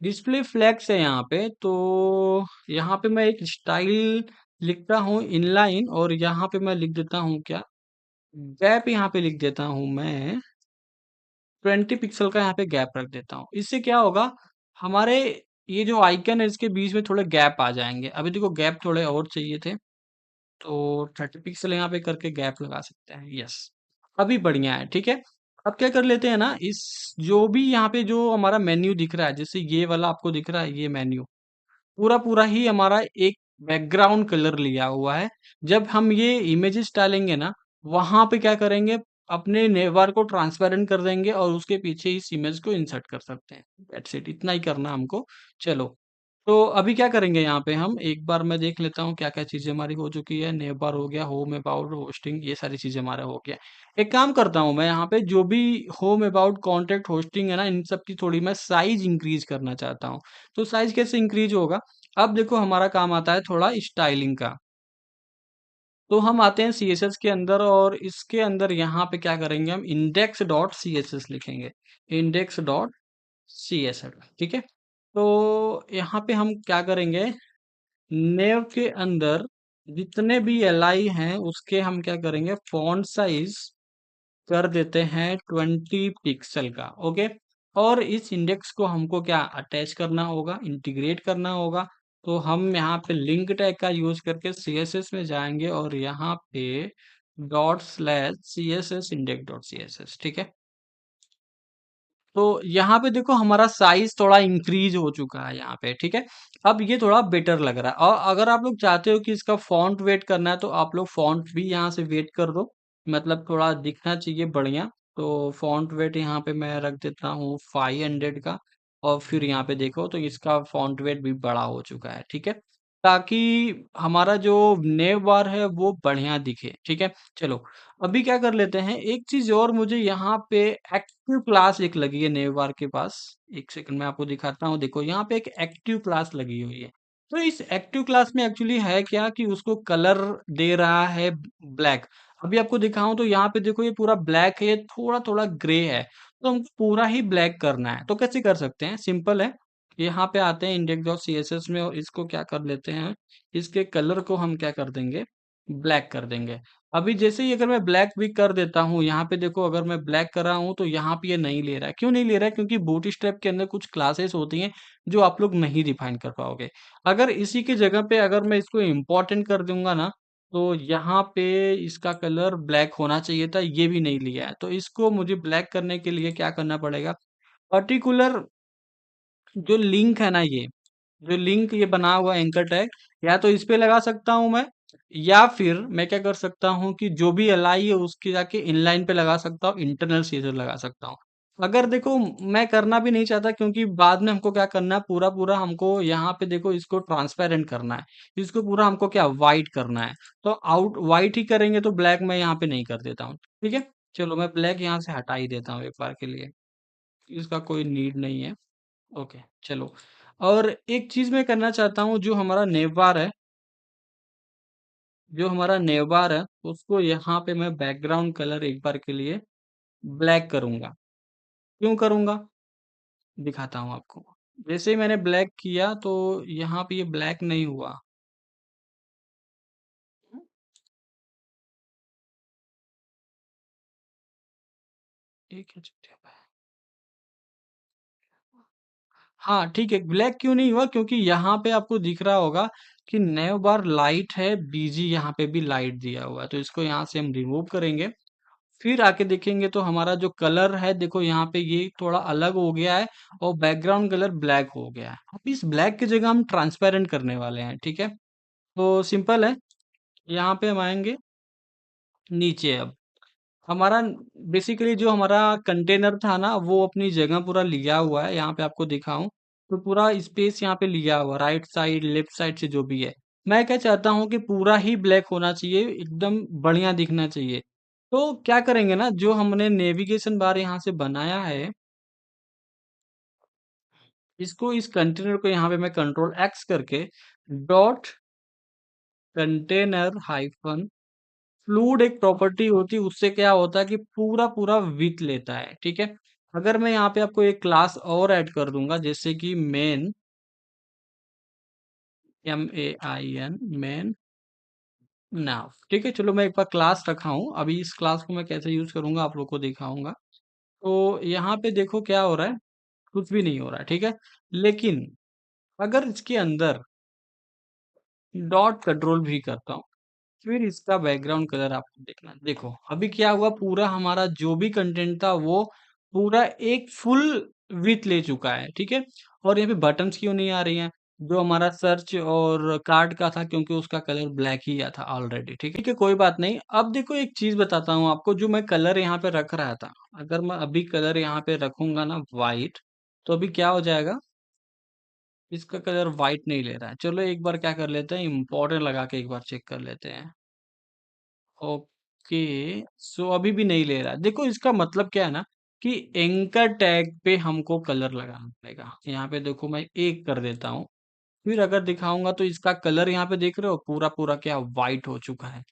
Speaker 1: डिस्प्ले फ्लेक्स है यहाँ पे। तो यहाँ पे मैं एक स्टाइल लिखता हूँ इनलाइन, और यहाँ पे मैं लिख देता हूँ क्या, गैप यहाँ पे लिख देता हूँ मैं, 20 पिक्सल का यहाँ पे गैप रख देता हूँ। इससे क्या होगा, हमारे ये जो आइकन है इसके बीच में थोड़े गैप आ जाएंगे। अभी देखो गैप थोड़े और चाहिए थे, तो 30 पिक्सल यहाँ पे करके गैप लगा सकते हैं। यस, अभी बढ़िया है। ठीक है, अब क्या कर लेते हैं ना, इस जो भी यहाँ पे जो हमारा मेन्यू दिख रहा है, जैसे ये वाला आपको दिख रहा है, ये मेन्यू पूरा पूरा ही हमारा एक बैकग्राउंड कलर लिया हुआ है। जब हम ये इमेजेस डालेंगे ना, वहां पे क्या करेंगे, अपने नेवर को ट्रांसपेरेंट कर देंगे, और उसके पीछे इस इमेज को इंसर्ट कर सकते हैं। दैट्स इट, इतना ही करना हमको। चलो, तो अभी क्या करेंगे, यहाँ पे हम एक बार मैं देख लेता हूँ क्या क्या चीजें हमारी हो चुकी है। नेवर हो गया, होम अबाउट होस्टिंग, ये सारी चीजें हमारा हो गया। एक काम करता हूँ मैं, यहाँ पे जो भी होम अबाउट कॉन्टेक्ट होस्टिंग है ना, इन सब की थोड़ी मैं साइज इंक्रीज करना चाहता हूँ। तो साइज कैसे इंक्रीज होगा, अब देखो हमारा काम आता है थोड़ा स्टाइलिंग का। तो हम आते हैं सीएसएस के अंदर, और इसके अंदर यहाँ पे क्या करेंगे, हम index dot C S S लिखेंगे, index dot C S S. ठीक है, तो यहाँ पे हम क्या करेंगे, नेव के अंदर जितने भी एलआई हैं उसके हम क्या करेंगे, फॉन्ट साइज कर देते हैं 20 पिक्सल का। ओके, और इस इंडेक्स को हमको क्या अटैच करना होगा, इंटीग्रेट करना होगा। तो हम यहाँ पे लिंक टैग का यूज करके सीएसएस में जाएंगे, और यहाँ पे dot slash C S S index dot C S S. ठीक है, तो यहाँ पे देखो हमारा साइज थोड़ा इंक्रीज हो चुका है यहाँ पे। ठीक है, अब ये थोड़ा बेटर लग रहा है। और अगर आप लोग चाहते हो कि इसका फॉन्ट वेट करना है, तो आप लोग फॉन्ट भी यहाँ से वेट कर दो, मतलब थोड़ा दिखना चाहिए बढ़िया। तो फॉन्ट वेट यहाँ पे मैं रख देता हूँ 500 का, और फिर यहाँ पे देखो तो इसका फॉन्ट वेट भी बड़ा हो चुका है। ठीक है, ताकि हमारा जो नेव बार है वो बढ़िया दिखे। ठीक है, चलो अभी क्या कर लेते हैं, एक चीज और, मुझे यहाँ पे एक्टिव क्लास एक लगी है नेव बार के पास। एक सेकंड में आपको दिखाता हूँ, देखो यहाँ पे एक एक्टिव क्लास लगी हुई है। तो इस एक्टिव क्लास में एक्चुअली है क्या कि उसको कलर दे रहा है ब्लैक। अभी आपको दिखाऊं तो यहाँ पे देखो ये पूरा ब्लैक है, थोड़ा थोड़ा ग्रे है, तो हमको पूरा ही ब्लैक करना है। तो कैसे कर सकते हैं, सिंपल है। यहाँ पे आते हैं index dot C S S में, और इसको क्या कर लेते हैं, इसके कलर को हम क्या कर देंगे, ब्लैक कर देंगे। अभी जैसे ही अगर मैं ब्लैक भी कर देता हूँ, यहाँ पे देखो अगर मैं ब्लैक कर रहा हूँ तो यहाँ पे ये नहीं ले रहा है। क्यों नहीं ले रहा है, क्योंकि बूट स्ट्रैप के अंदर कुछ क्लासेस होती हैं जो आप लोग नहीं डिफाइन कर पाओगे। अगर इसी की जगह पे अगर मैं इसको इम्पोर्टेंट कर दूंगा ना, तो यहाँ पे इसका कलर ब्लैक होना चाहिए था, ये भी नहीं लिया है। तो इसको मुझे ब्लैक करने के लिए क्या करना पड़ेगा, पर्टिकुलर जो लिंक है ना, ये जो लिंक ये बना हुआ एंकर टैग, या तो इस पे लगा सकता हूं मैं, या फिर मैं क्या कर सकता हूं कि जो भी एलआई है उसकी जाके इनलाइन पे लगा सकता हूँ, इंटरनल सीजर लगा सकता हूँ। अगर देखो मैं करना भी नहीं चाहता, क्योंकि बाद में हमको क्या करना है, पूरा पूरा हमको यहाँ पे देखो इसको ट्रांसपेरेंट करना है, इसको पूरा हमको क्या वाइट करना है। तो आउट वाइट ही करेंगे, तो ब्लैक मैं यहाँ पे नहीं कर देता हूँ, ठीक है। चलो मैं ब्लैक यहाँ से हटा ही देता हूँ एक बार के लिए, इसका कोई नीड नहीं है। ओके चलो। और एक चीज मैं करना चाहता हूँ, जो हमारा नेवबार है उसको यहाँ पे मैं बैकग्राउंड कलर एक बार के लिए ब्लैक करूंगा। क्यों करूंगा, दिखाता हूँ आपको। जैसे ही मैंने ब्लैक किया तो यहाँ पे ये ब्लैक नहीं हुआ। एक है हाँ ठीक है, ब्लैक क्यों नहीं हुआ, क्योंकि यहाँ पे आपको दिख रहा होगा कि नैव बार लाइट है, बीजी यहाँ पे भी लाइट दिया हुआ है, तो इसको यहाँ से हम रिमूव करेंगे। फिर आके देखेंगे तो हमारा जो कलर है देखो यहाँ पे ये थोड़ा अलग हो गया है, और बैकग्राउंड कलर ब्लैक हो गया है। अब इस ब्लैक की जगह हम ट्रांसपेरेंट करने वाले हैं, ठीक है। तो सिंपल है, यहाँ पे हम आएंगे नीचे। अब हमारा बेसिकली जो हमारा कंटेनर था ना, वो अपनी जगह पूरा लिया हुआ है। यहाँ पे आपको दिखाऊं तो पूरा स्पेस यहाँ पे लिया हुआ, राइट साइड लेफ्ट साइड से जो भी है। मैं क्या चाहता हूँ कि पूरा ही ब्लैक होना चाहिए, एकदम बढ़िया दिखना चाहिए। तो क्या करेंगे ना, जो हमने नेविगेशन बार यहाँ से बनाया है, इसको इस कंटेनर को यहाँ पे मैं कंट्रोल एक्स करके डॉट कंटेनर हाइफन फ्लूड एक प्रॉपर्टी होती है, उससे क्या होता है कि पूरा पूरा विथ लेता है, ठीक है। अगर मैं यहाँ पे आपको एक क्लास और ऐड कर दूंगा, जैसे कि मेन, MAIN मेन नाउ, ठीक है। चलो मैं एक बार क्लास रखा हूँ, अभी इस क्लास को मैं कैसे यूज करूंगा आप लोग को दिखाऊंगा। तो यहाँ पे देखो क्या हो रहा है, कुछ भी नहीं हो रहा है, ठीक है। लेकिन अगर इसके अंदर डॉट कंट्रोल भी करता हूँ, फिर इसका बैकग्राउंड कलर आपको देखना, देखो अभी क्या हुआ, पूरा हमारा जो भी कंटेंट था वो पूरा एक फुल विथ ले चुका है, ठीक है। और यहाँ पे बटन्स क्यों नहीं आ रही हैं, जो हमारा सर्च और कार्ड का था, क्योंकि उसका कलर ब्लैक ही आ था ऑलरेडी, ठीक है। ठीक है, कोई बात नहीं। अब देखो एक चीज बताता हूँ आपको, जो मैं कलर यहाँ पे रख रहा था, अगर मैं अभी कलर यहाँ पे रखूंगा ना वाइट, तो अभी क्या हो जाएगा, इसका कलर वाइट नहीं ले रहा है। चलो एक बार क्या कर लेते हैं, इम्पोर्टेंट लगा के एक बार चेक कर लेते हैं। ओके, सो अभी भी नहीं ले रहा। देखो इसका मतलब क्या है ना, कि एंकर टैग पे हमको कलर लगाना पड़ेगा। यहाँ पे देखो मैं एक कर देता हूँ, फिर अगर दिखाऊंगा तो इसका कलर यहाँ पे देख रहे हो, पूरा पूरा क्या वाइट हो चुका है,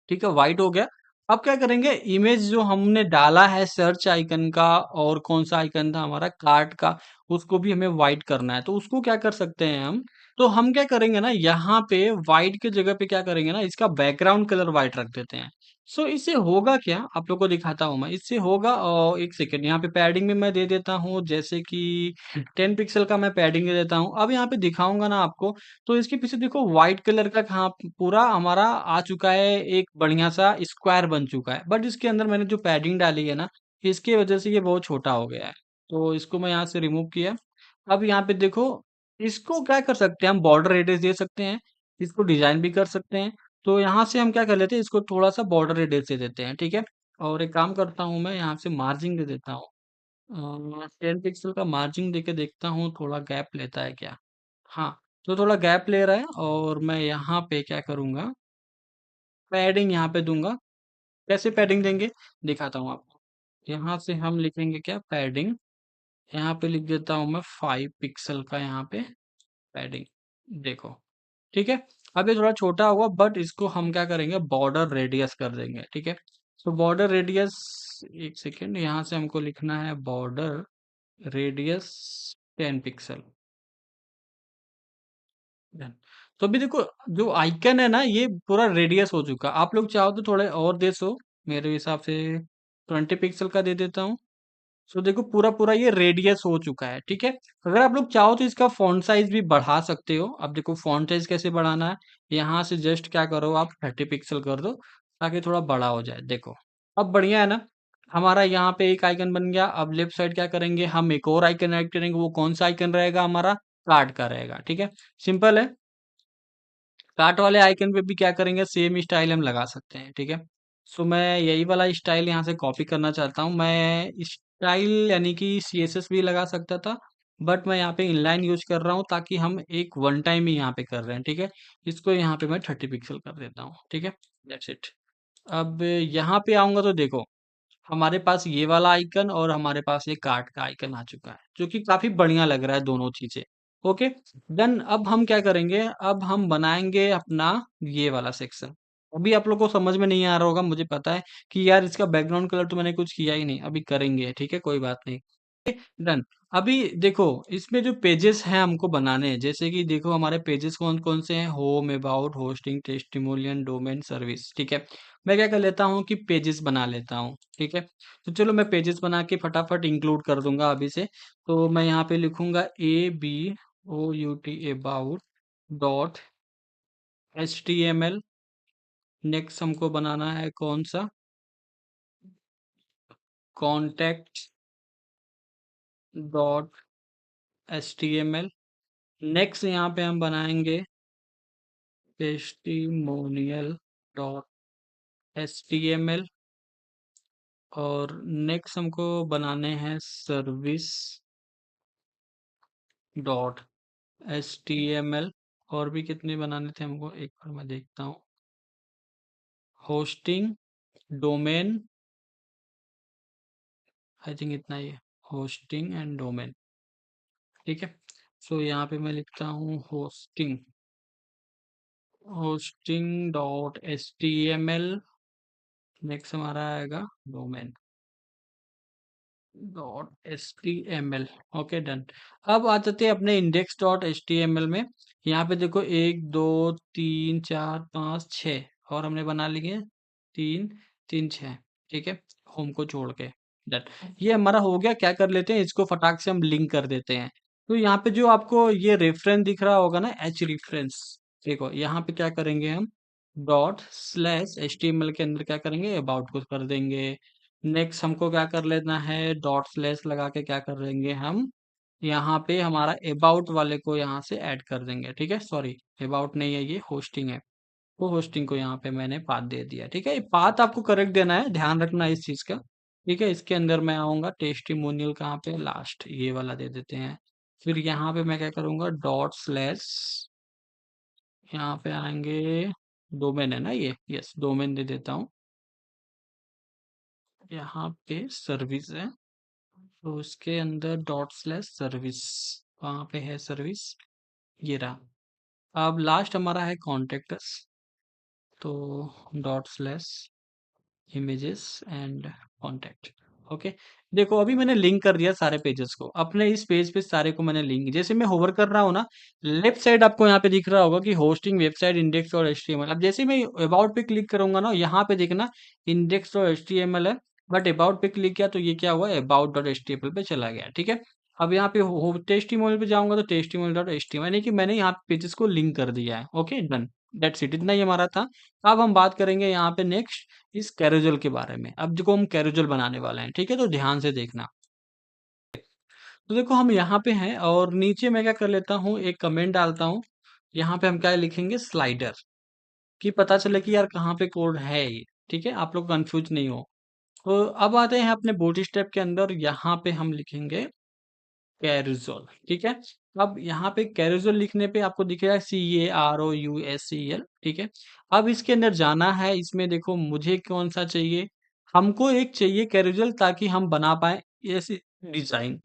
Speaker 1: ठीक है, व्हाइट हो गया। अब क्या करेंगे, इमेज जो हमने डाला है सर्च आइकन का, और कौन सा आइकन था हमारा कार्ट का, उसको भी हमें व्हाइट करना है। तो उसको क्या कर सकते हैं हम, तो हम क्या करेंगे ना, यहाँ पे व्हाइट के जगह पे क्या करेंगे ना, इसका बैकग्राउंड कलर व्हाइट रख देते हैं। सो इससे होगा क्या, आप लोग को दिखाता हूँ मैं, इससे होगा। और एक सेकेंड, यहाँ पे पैडिंग में मैं दे देता हूँ, जैसे कि 10 पिक्सल का मैं पैडिंग दे देता हूँ। अब यहाँ पे दिखाऊंगा ना आपको, तो इसके पीछे देखो व्हाइट कलर का कहाँ पूरा हमारा आ चुका है, एक बढ़िया सा स्क्वायर बन चुका है। बट इसके अंदर मैंने जो पैडिंग डाली है ना, इसकी वजह से ये बहुत छोटा हो गया है। तो इसको मैं यहाँ से रिमूव किया। अब यहाँ पे देखो, इसको क्या कर सकते हैं हम, बॉर्डर रेडियस दे सकते हैं, इसको डिजाइन भी कर सकते हैं। तो यहाँ से हम क्या कर लेते हैं, इसको थोड़ा सा बॉर्डर रेडियस दे देते हैं, ठीक है। और एक काम करता हूँ, मैं यहाँ से मार्जिन दे देता हूँ, 10 पिक्सल का मार्जिन दे के देखता हूँ थोड़ा गैप लेता है क्या। हाँ, तो थोड़ा गैप ले रहा है, और मैं यहाँ पे क्या करूँगा, पैडिंग यहाँ पे दूंगा। कैसे पैडिंग देंगे, दिखाता हूँ आपको। यहाँ से हम लिखेंगे क्या, पैडिंग। यहाँ पे लिख देता हूँ मैं 5 पिक्सल का यहाँ पे पैडिंग, देखो, ठीक है। अब ये थोड़ा छोटा होगा, बट इसको हम क्या करेंगे, बॉर्डर रेडियस कर देंगे, ठीक है। तो बॉर्डर रेडियस, एक सेकेंड, यहाँ से हमको लिखना है बॉर्डर रेडियस 10 पिक्सल। डन। तो अभी देखो, जो आइकन है ना, ये पूरा रेडियस हो चुका। आप लोग चाहो तो थोड़े और दे सो, मेरे हिसाब से 20 पिक्सल का दे देता हूँ। सो देखो पूरा पूरा ये रेडियस हो चुका है, ठीक है। अगर आप लोग चाहो तो इसका फॉन्ट साइज भी बढ़ा सकते हो। अब देखो फॉन्ट साइज कैसे बढ़ाना है, यहाँ से जस्ट क्या करो, आप 30 पिक्सल कर दो, ताकि थोड़ा बड़ा हो जाए। देखो अब बढ़िया है ना, हमारा यहाँ पे एक आइकन बन गया। अब लेफ्ट साइड क्या करेंगे, हम एक और आइकन ऐड करेंगे। वो कौन सा आइकन रहेगा, हमारा कार्ड का रहेगा, ठीक है। सिंपल है, कार्ट वाले आइकन पे भी क्या करेंगे, सेम स्टाइल हम लगा सकते हैं, ठीक है। सो मैं यही वाला स्टाइल यहाँ से कॉपी करना चाहता हूँ। मैं स्टाइल यानी कि सीएसएस भी लगा सकता था, बट मैं यहाँ पे इनलाइन यूज कर रहा हूँ ताकि हम एक वन टाइम ही यहाँ पे कर रहे हैं, ठीक है। इसको यहाँ पे मैं 30 पिक्सल कर देता हूँ, ठीक है। That's it. अब यहाँ पे आऊंगा तो देखो हमारे पास ये वाला आइकन और हमारे पास ये कार्ट का आइकन आ चुका है, जो कि काफी बढ़िया लग रहा है दोनों चीजें। ओके, देन अब हम क्या करेंगे, अब हम बनाएंगे अपना ये वाला सेक्शन। अभी आप लोग को समझ में नहीं आ रहा होगा, मुझे पता है कि यार इसका बैकग्राउंड कलर तो मैंने कुछ किया ही नहीं, अभी करेंगे, ठीक है, कोई बात नहीं। डन। अभी देखो इसमें जो पेजेस हैं हमको बनाने हैं, जैसे कि देखो हमारे पेजेस कौन कौन से हैं, home, about, hosting, testimonial, domain, service, ठीक है। मैं क्या कर लेता हूँ कि पेजेस बना लेता हूँ, ठीक है। तो चलो मैं पेजेस बना के फटाफट इंक्लूड कर दूंगा अभी से। तो मैं यहाँ पे लिखूंगा ABOUT about dot HTML। Next हमको बनाना है कौन सा, कॉन्टेक्ट डॉट HTML। नेक्स्ट यहाँ पे हम बनाएंगे टेस्टिमोनियल डॉट HTML। और नेक्स्ट हमको बनाने हैं सर्विस डॉट HTML। और भी कितने बनाने थे हमको, एक बार मैं देखता हूँ। होस्टिंग, डोमेन, आई थिंक इतना ही है। होस्टिंग एंड डोमेन, ठीक है। सो यहाँ पे मैं लिखता हूँ hosting, hosting dot HTML। Next हमारा आएगा domain dot HTML। Okay, done. अब आ जाते हैं अपने इंडेक्स डॉट HTML में। यहाँ पे देखो 1 2 3 4 5 6 और हमने बना लिए 3 3 6, ठीक है, होम को छोड़ के। डन। ये हमारा हो गया। क्या कर लेते हैं, इसको फटाक से हम लिंक कर देते हैं। तो यहाँ पे जो आपको ये रेफरेंस दिख रहा होगा ना, H रेफरेंस, देखो यहाँ पे क्या करेंगे हम, डॉट स्लैश HTML के अंदर क्या करेंगे, अबाउट को कर देंगे। नेक्स्ट हमको क्या कर लेना है, डॉट स्लैश लगा के क्या कर देंगे हम, यहाँ पे हमारा अबाउट वाले को यहाँ से ऐड कर देंगे, ठीक है। सॉरी, अबाउट नहीं है, ये होस्टिंग है। वो होस्टिंग को यहाँ पे मैंने पाथ दे दिया, ठीक है। ये पाथ आपको करेक्ट देना है, ध्यान रखना इस चीज का, ठीक है। इसके अंदर मैं आऊंगा टेस्टिमोनियल, कहाँ पे, लास्ट, ये वाला दे देते हैं। फिर यहाँ पे मैं क्या करूंगा, डॉट स्लैश, यहाँ पे आएंगे, डोमेन है ना ये, यस, डोमेन दे देता हूँ। यहाँ पे सर्विस है, तो उसके अंदर डॉट स्लैश सर्विस, वहां पे है सर्विस, ये रहा। अब लास्ट हमारा है कॉन्टेक्ट्स, तो dot slash images and contact. Okay, देखो अभी मैंने लिंक कर दिया सारे पेजेस को, अपने इस पेज पे सारे को मैंने लिंक, जैसे मैं होवर कर रहा हूँ ना, लेफ्ट साइड आपको यहाँ पे दिख रहा होगा कि होस्टिंग, वेबसाइट, इंडेक्स और HTML। अब जैसे मैं अबाउट पे क्लिक करूंगा ना, यहाँ पे देखना इंडेक्स और HTML है, बट अबाउट पे क्लिक किया तो ये क्या हुआ, अबाउट डॉट HTML पे चला गया, ठीक है। अब यहाँ पे टेस्टिमोनियल पे जाऊंगा तो टेस्टिमोनियल डॉट HTML, यानी कि मैंने यहाँ पेजेस को लिंक कर दिया है। Okay, done. दैट्स इट, इतना ही हमारा था। अब हम बात करेंगे यहाँ पे नेक्स्ट इस कैरोजल के बारे में। अब देखो हम कैरोजल बनाने वाले हैं, ठीक है, तो ध्यान से देखना। तो देखो हम यहाँ पे हैं और नीचे मैं क्या कर लेता हूँ, एक कमेंट डालता हूँ। यहाँ पे हम क्या लिखेंगे, स्लाइडर, कि पता चले कि यार कहाँ पे कोड है ये, ठीक है, आप लोग कंफ्यूज नहीं हो। तो अब आते हैं अपने बूटी स्टेप के अंदर, यहाँ पे हम लिखेंगे कैरोजल, ठीक है। अब यहाँ पे कैरोजल लिखने पे आपको दिखेगा CAROUSEL, ठीक है। अब इसके अंदर जाना है, इसमें देखो मुझे कौन सा चाहिए, हमको एक चाहिए कैरोजल, ताकि हम बना पाए ऐसे डिजाइन।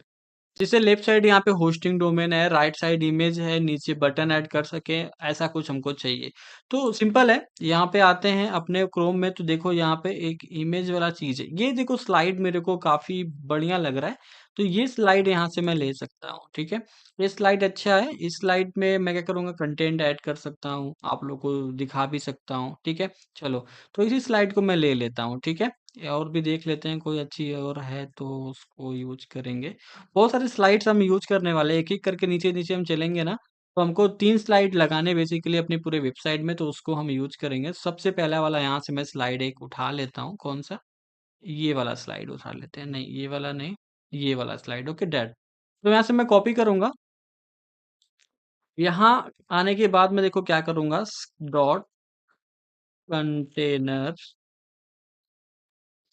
Speaker 1: जैसे लेफ्ट साइड यहाँ पे होस्टिंग डोमेन है, राइट साइड इमेज है, नीचे बटन ऐड कर सके, ऐसा कुछ हमको चाहिए। तो सिंपल है, यहाँ पे आते हैं अपने क्रोम में, तो देखो यहाँ पे एक इमेज वाला चीज है, ये देखो स्लाइड मेरे को काफी बढ़िया लग रहा है। तो ये स्लाइड यहाँ से मैं ले सकता हूँ, ठीक है। ये स्लाइड अच्छा है, इस स्लाइड में मैं क्या करूंगा, कंटेंट ऐड कर सकता हूँ, आप लोग को दिखा भी सकता हूँ, ठीक है। चलो, तो इसी स्लाइड को मैं ले लेता हूँ, ठीक है। और भी देख लेते हैं, कोई अच्छी और है तो उसको यूज करेंगे। बहुत सारे स्लाइड्स हम यूज करने वाले हैं, एक एक करके नीचे नीचे हम चलेंगे ना, तो हमको 3 स्लाइड लगाने बेसिकली अपनी पूरे वेबसाइट में, तो उसको हम यूज करेंगे। सबसे पहला वाला यहाँ से मैं स्लाइड एक उठा लेता हूँ, कौन सा, ये वाला स्लाइड उठा लेते हैं, नहीं ये वाला नहीं, ये वाला स्लाइड, ओके डैड। तो यहाँ से मैं कॉपी करूंगा, यहाँ आने के बाद मैं देखो क्या करूंगा, डॉट कंटेनर,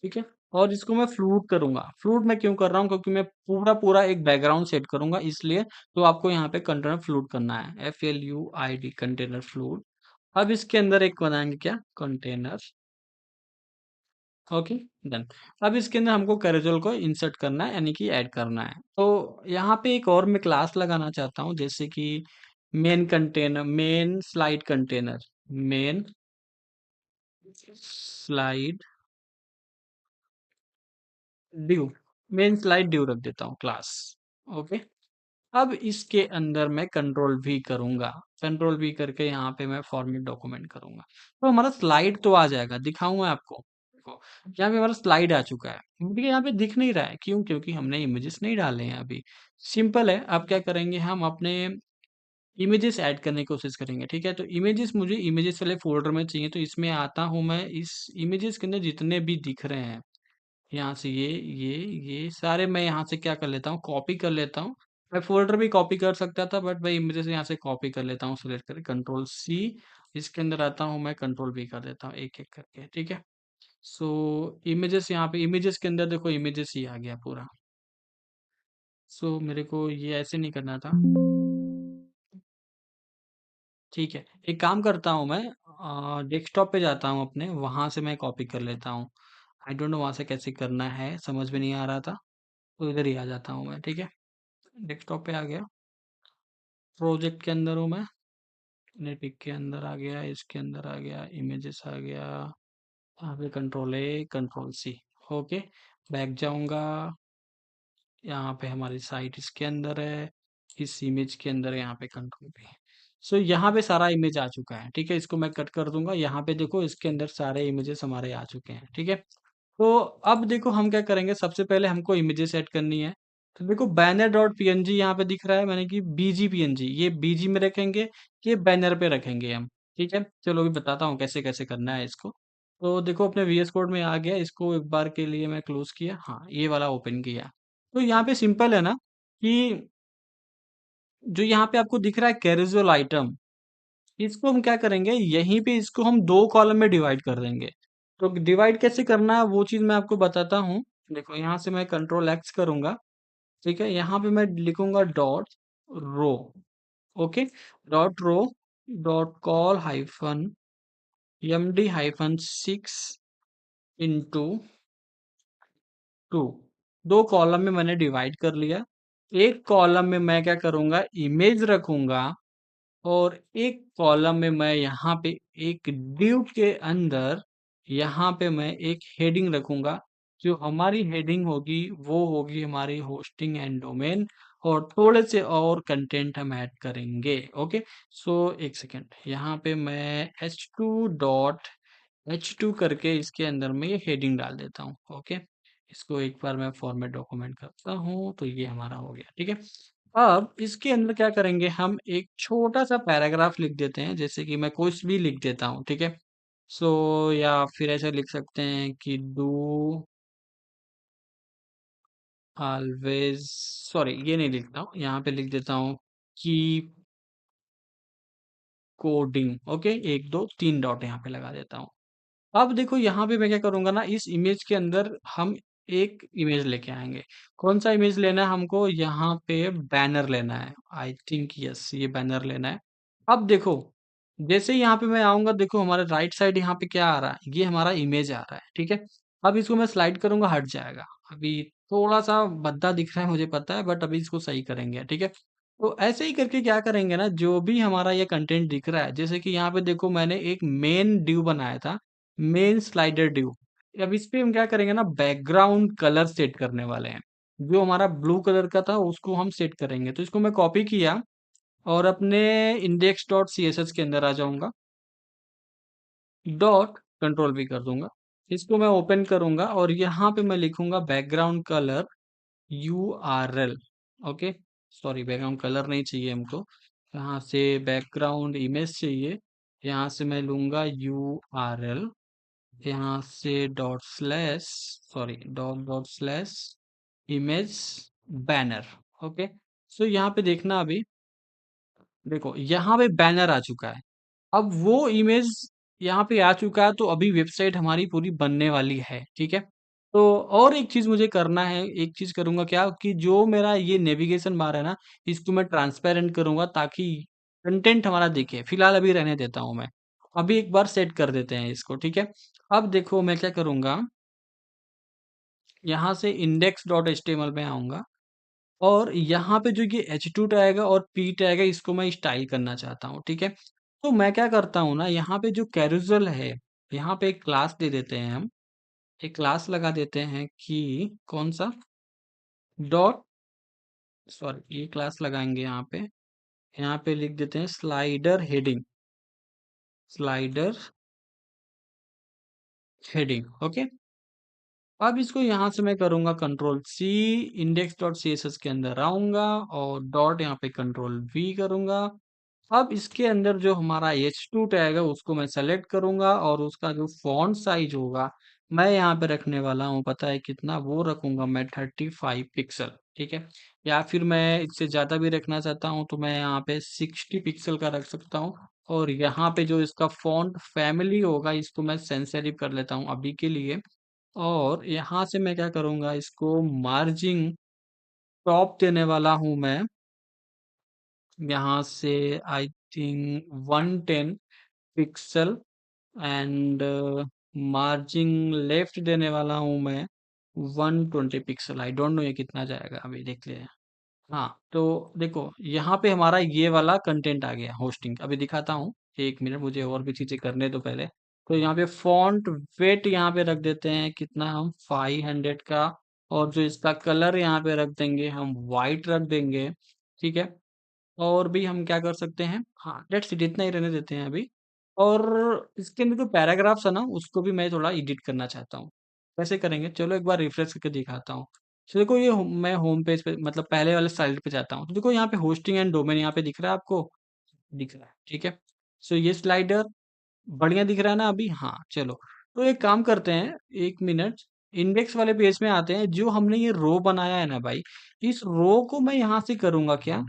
Speaker 1: ठीक है। और इसको मैं फ्लूट करूंगा। फ्लूट मैं क्यों कर रहा हूँ? क्योंकि मैं पूरा पूरा एक बैकग्राउंड सेट करूंगा, इसलिए। तो आपको यहाँ पे कंटेनर फ्लूट करना है, FLUID, कंटेनर फ्लूट। अब इसके अंदर एक बनाएंगे क्या, कंटेनर। Okay, done. अब इसके अंदर हमको कैरेजल को इंसर्ट करना है, यानी कि ऐड करना है। तो यहाँ पे एक और मैं क्लास लगाना चाहता हूँ, जैसे कि main container, main slide container, main slide due, main slide due रख देता हूँ क्लास। ओके। अब इसके अंदर मैं कंट्रोल वी करूंगा। कंट्रोल वी करके यहाँ पे मैं फॉर्मेट डॉक्यूमेंट करूंगा, तो हमारा स्लाइड तो आ जाएगा। दिखाऊं मैं आपको, देखो यहाँ पे हमारा स्लाइड आ चुका है। मुझे यहाँ पे दिख नहीं रहा है, क्यों? क्योंकि हमने इमेजेस नहीं डाले हैं अभी। सिंपल है। अब क्या करेंगे, हम अपने इमेजेस ऐड करने की कोशिश करेंगे। ठीक है, तो इमेजेस मुझे इमेजेस वाले फोल्डर में चाहिए, तो इसमें आता हूँ मैं। इस इमेजेस के अंदर जितने भी दिख रहे हैं, यहाँ से ये सारे मैं यहाँ से क्या कर लेता हूँ, कॉपी कर लेता हूँ। मैं फोल्डर भी कॉपी कर सकता था, बट मैं इमेजेस यहाँ से कॉपी कर लेता हूँ, सिलेक्ट करके कंट्रोल सी। इसके अंदर आता हूँ मैं, कंट्रोल वी कर देता हूँ, एक एक करके। ठीक है, सो इमेजेस, यहाँ पे इमेजेस के अंदर देखो, इमेजेस ही आ गया पूरा। सो मेरे को ये ऐसे नहीं करना था। ठीक है, एक काम करता हूँ मैं, डेस्कटॉप पे जाता हूँ अपने, वहां से मैं कॉपी कर लेता हूँ। आई डोंट नो वहां से कैसे करना है, समझ में नहीं आ रहा था। तो इधर ही आ जाता हूँ मैं। ठीक है, डेस्कटॉप पे आ गया, प्रोजेक्ट के अंदर हूँ मैं, नेटपिक के अंदर आ गया, इसके अंदर आ गया, इमेजेस आ गया, यहाँ पे control A control C. Okay, back जाऊंगा, यहाँ पे हमारी साइट इसके अंदर है, इस इमेज के अंदर यहाँ पे कंट्रोल पे। सो यहाँ पे सारा इमेज आ चुका है। ठीक है, इसको मैं कट कर दूंगा। यहाँ पे देखो, इसके अंदर सारे इमेजेस हमारे आ चुके हैं। ठीक है, तो अब देखो हम क्या करेंगे, सबसे पहले हमको इमेजेस सेट करनी है। तो देखो, बैनर डॉट पीएनजी यहाँ पे दिख रहा है, मैंने कि बीजी पीएनजी, ये बीजी में रखेंगे, ये बैनर पे रखेंगे हम। ठीक है, चलो अभी बताता हूँ कैसे कैसे करना है इसको। तो देखो, अपने VS कोड में आ गया, इसको एक बार के लिए मैं क्लोज किया, हाँ ये वाला ओपन किया। तो यहाँ पे सिंपल है ना, कि जो यहाँ पे आपको दिख रहा है कैरेजुअल आइटम, इसको हम क्या करेंगे, यहीं पे इसको हम दो कॉलम में डिवाइड कर देंगे। तो डिवाइड कैसे करना है वो चीज मैं आपको बताता हूँ। देखो, यहाँ से मैं कंट्रोल एक्स करूंगा। ठीक है, यहाँ पे मैं लिखूंगा dot row. Okay, dot row dot col hyphen MD hyphen 6 into 2। दो कॉलम में मैंने डिवाइड कर लिया। एक कॉलम में मैं क्या करूंगा, इमेज रखूंगा, और एक कॉलम में मैं यहाँ पे एक डिव के अंदर, यहाँ पे मैं एक हेडिंग रखूंगा। जो हमारी हेडिंग होगी वो होगी हमारी होस्टिंग एंड डोमेन, और थोड़े से और कंटेंट हम ऐड करेंगे। ओके, सो एक सेकेंड, यहाँ पे मैं H2 करके इसके अंदर में ये हेडिंग डाल देता हूँ। ओके, इसको एक बार मैं फॉर्मेट डॉक्यूमेंट करता हूँ, तो ये हमारा हो गया। ठीक है, अब इसके अंदर क्या करेंगे, हम एक छोटा सा पैराग्राफ लिख देते हैं, जैसे कि मैं कुछ भी लिख देता हूँ। ठीक है, सो या फिर ऐसे लिख सकते हैं कि डू ऑलवेज, सॉरी ये नहीं लिखता हूँ, यहाँ पे लिख देता हूँ कीप कोडिंग। ओके, एक दो तीन डॉट यहाँ पे लगा देता हूँ। अब देखो, यहाँ पे मैं क्या करूंगा ना, इस इमेज के अंदर हम एक इमेज लेके आएंगे। कौन सा इमेज लेना है हमको, यहाँ पे बैनर लेना है। आई थिंक यस, ये बैनर लेना है। अब देखो, जैसे ही यहाँ पे मैं आऊंगा, देखो हमारे राइट साइड यहाँ पे क्या आ रहा है, ये हमारा इमेज आ रहा है। ठीक है, अब इसको मैं स्लाइड करूंगा, हट जाएगा। अभी थोड़ा सा भद्दा दिख रहा है, मुझे पता है, बट अभी इसको सही करेंगे। ठीक है, तो ऐसे ही करके क्या करेंगे ना, जो भी हमारा ये कंटेंट दिख रहा है, जैसे कि यहाँ पे देखो, मैंने एक मेन ड्यू बनाया था, मेन स्लाइडर ड्यू। अब इस पे हम क्या करेंगे ना, बैकग्राउंड कलर सेट करने वाले हैं। जो हमारा ब्लू कलर का था, उसको हम सेट करेंगे। तो इसको मैं कॉपी किया, और अपने index.css के अंदर आ जाऊंगा, डॉट कंट्रोल भी कर दूंगा। इसको मैं ओपन करूंगा, और यहाँ पे मैं लिखूंगा background colour URL। Okay, sorry, background colour नहीं चाहिए हमको, यहाँ से बैकग्राउंड इमेज चाहिए। यहाँ से मैं लूंगा URL, यहाँ से dot slash, sorry dot dot slash image banner. Okay, so यहाँ पे देखना, अभी देखो यहाँ पे बैनर आ चुका है। अब वो इमेज यहाँ पे आ चुका है, तो अभी वेबसाइट हमारी पूरी बनने वाली है। ठीक है, तो और एक चीज़ मुझे करना है, एक चीज़ करूँगा क्या कि जो मेरा ये नेविगेशन बार है ना, इसको मैं ट्रांसपेरेंट करूँगा ताकि कंटेंट हमारा दिखे। फिलहाल अभी रहने देता हूँ मैं। अभी एक बार सेट कर देते हैं इसको, ठीक है? अब देखो मैं क्या करूँगा, यहाँ से index.html में आऊँगा और यहाँ पे जो ये h2 टैग है और p टैग है, इसको मैं स्टाइल करना चाहता हूँ, ठीक है? तो मैं क्या करता हूँ ना, यहाँ पे जो कैरोसेल है, यहाँ पे एक क्लास दे देते हैं हम। एक क्लास लगा देते हैं कि कौन सा, डॉट, सॉरी ये क्लास लगाएंगे यहाँ पे लिख देते हैं slider heading, slider heading, okay. अब इसको यहाँ से मैं करूँगा control C, index dot C S S के अंदर आऊँगा और डॉट यहाँ पे कंट्रोल वी करूँगा। अब इसके अंदर जो हमारा H2 टैग है उसको मैं सेलेक्ट करूँगा और उसका जो फॉन्ट साइज होगा मैं यहाँ पे रखने वाला हूँ, पता है कितना, वो रखूँगा मैं 35 पिक्सल, ठीक है। या फिर मैं इससे ज़्यादा भी रखना चाहता हूँ तो मैं यहाँ पे 60 पिक्सल का रख सकता हूँ। और यहाँ पे जो इसका फॉन्ट फैमिली होगा इसको मैं सेंसिटिव कर लेता हूँ अभी के लिए। और यहाँ से मैं क्या करूँगा, इसको मार्जिन टॉप देने वाला हूँ मैं, यहाँ से I think 110 pixel. And margin left देने वाला हूँ मैं 120 पिक्सल। आई डोंट नो ये कितना जाएगा, अभी देख ले। हाँ, तो देखो यहाँ पे हमारा ये वाला कंटेंट आ गया होस्टिंग। अभी दिखाता हूँ, एक मिनट मुझे और भी चीजें करने दो पहले। तो यहाँ पे फॉन्ट वेट यहाँ पे रख देते हैं कितना, हम 500 का। और जो इसका कलर यहाँ पे रख देंगे हम वाइट रख देंगे, ठीक है। और भी हम क्या कर सकते हैं, हाँ लेट्स इट, इतना ही रहने देते हैं अभी। और इसके अंदर जो पैराग्राफ्स है ना उसको भी मैं थोड़ा एडिट करना चाहता हूँ। कैसे करेंगे, चलो एक बार रिफ्रेश करके दिखाता हूँ। तो देखो ये मैं होम पेज पे, मतलब पहले वाले स्लाइड पे जाता हूँ, तो देखो यहाँ पे होस्टिंग एंड डोमेन यहाँ पे दिख रहा है आपको, दिख रहा है, ठीक है। सो ये स्लाइडर बढ़िया दिख रहा है ना अभी, हाँ चलो। तो एक काम करते हैं, एक मिनट, इंडेक्स वाले पेज में आते हैं। जो हमने ये रो बनाया है ना भाई, इस रो को मैं यहाँ से करूंगा क्या,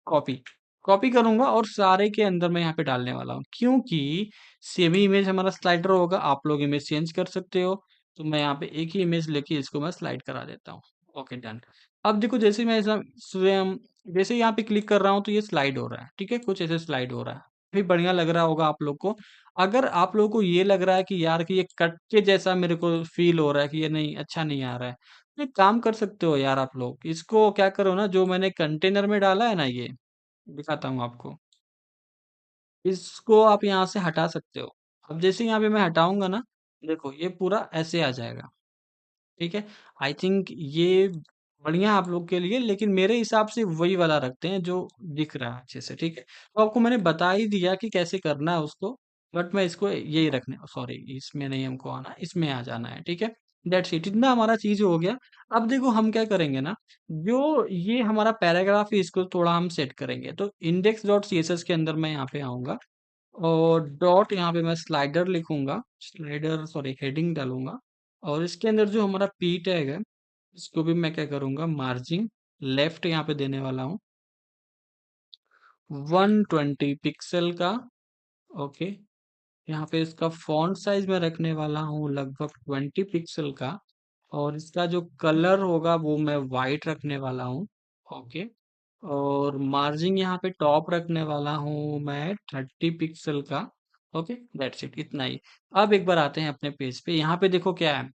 Speaker 1: कॉपी, कॉपी करूंगा और सारे के अंदर मैं यहाँ पे डालने वाला हूँ, क्योंकि सेम ही इमेज हमारा स्लाइडर होगा। आप लोग इमेज चेंज कर सकते हो, तो मैं यहाँ पे एक ही इमेज लेके इसको मैं स्लाइड करा देता हूँ। Okay done. अब देखो जैसे मैं ऐसा स्वयं, जैसे यहाँ पे क्लिक कर रहा हूँ तो ये स्लाइड हो रहा है, ठीक है, कुछ ऐसे स्लाइड हो रहा है। भी बढ़िया लग रहा होगा आप लोग को। अगर आप लोगों को ये लग रहा है कि यार कि ये कट के जैसा मेरे को फील हो रहा है, कि ये नहीं अच्छा नहीं आ रहा है, तो एक काम कर सकते हो यार, आप लोग इसको क्या करो ना, जो मैंने कंटेनर में डाला है ना, ये दिखाता हूँ आपको। इसको आप यहाँ से हटा सकते हो। अब जैसे यहाँ पे मैं हटाऊंगा ना, देखो ये पूरा ऐसे आ जाएगा, ठीक है। आई थिंक ये बढ़िया आप लोग के लिए, लेकिन मेरे हिसाब से वही वाला रखते हैं जो दिख रहा है अच्छे से, ठीक है। तो आपको मैंने बता ही दिया कि कैसे करना है उसको। बट मैं इसको यही रखने, सॉरी इसमें नहीं हमको आना, इसमें आ जाना है, ठीक है। दैट्स इट, इतना हमारा चीज हो गया। अब देखो हम क्या करेंगे ना, जो ये हमारा पैराग्राफ है इसको थोड़ा हम सेट करेंगे। तो index dot C S S के अंदर मैं यहाँ पे आऊंगा और डॉट यहाँ पे मैं स्लाइडर लिखूंगा, स्लाइडर सॉरी हेडिंग डालूंगा। और इसके अंदर जो हमारा पी टैग है इसको भी मैं क्या करूंगा, मार्जिन लेफ्ट यहाँ पे देने वाला हूँ 120 पिक्सल का, ओके। यहाँ पे इसका फॉन्ट साइज मैं रखने वाला हूँ लगभग 20 पिक्सल का। और इसका जो कलर होगा वो मैं वाइट रखने वाला हूँ, ओके। और मार्जिन यहाँ पे टॉप रखने वाला हूँ मैं 30 पिक्सल का, ओके। दैट्स इट, इतना ही। अब एक बार आते हैं अपने पेज पे, यहाँ पे देखो क्या है,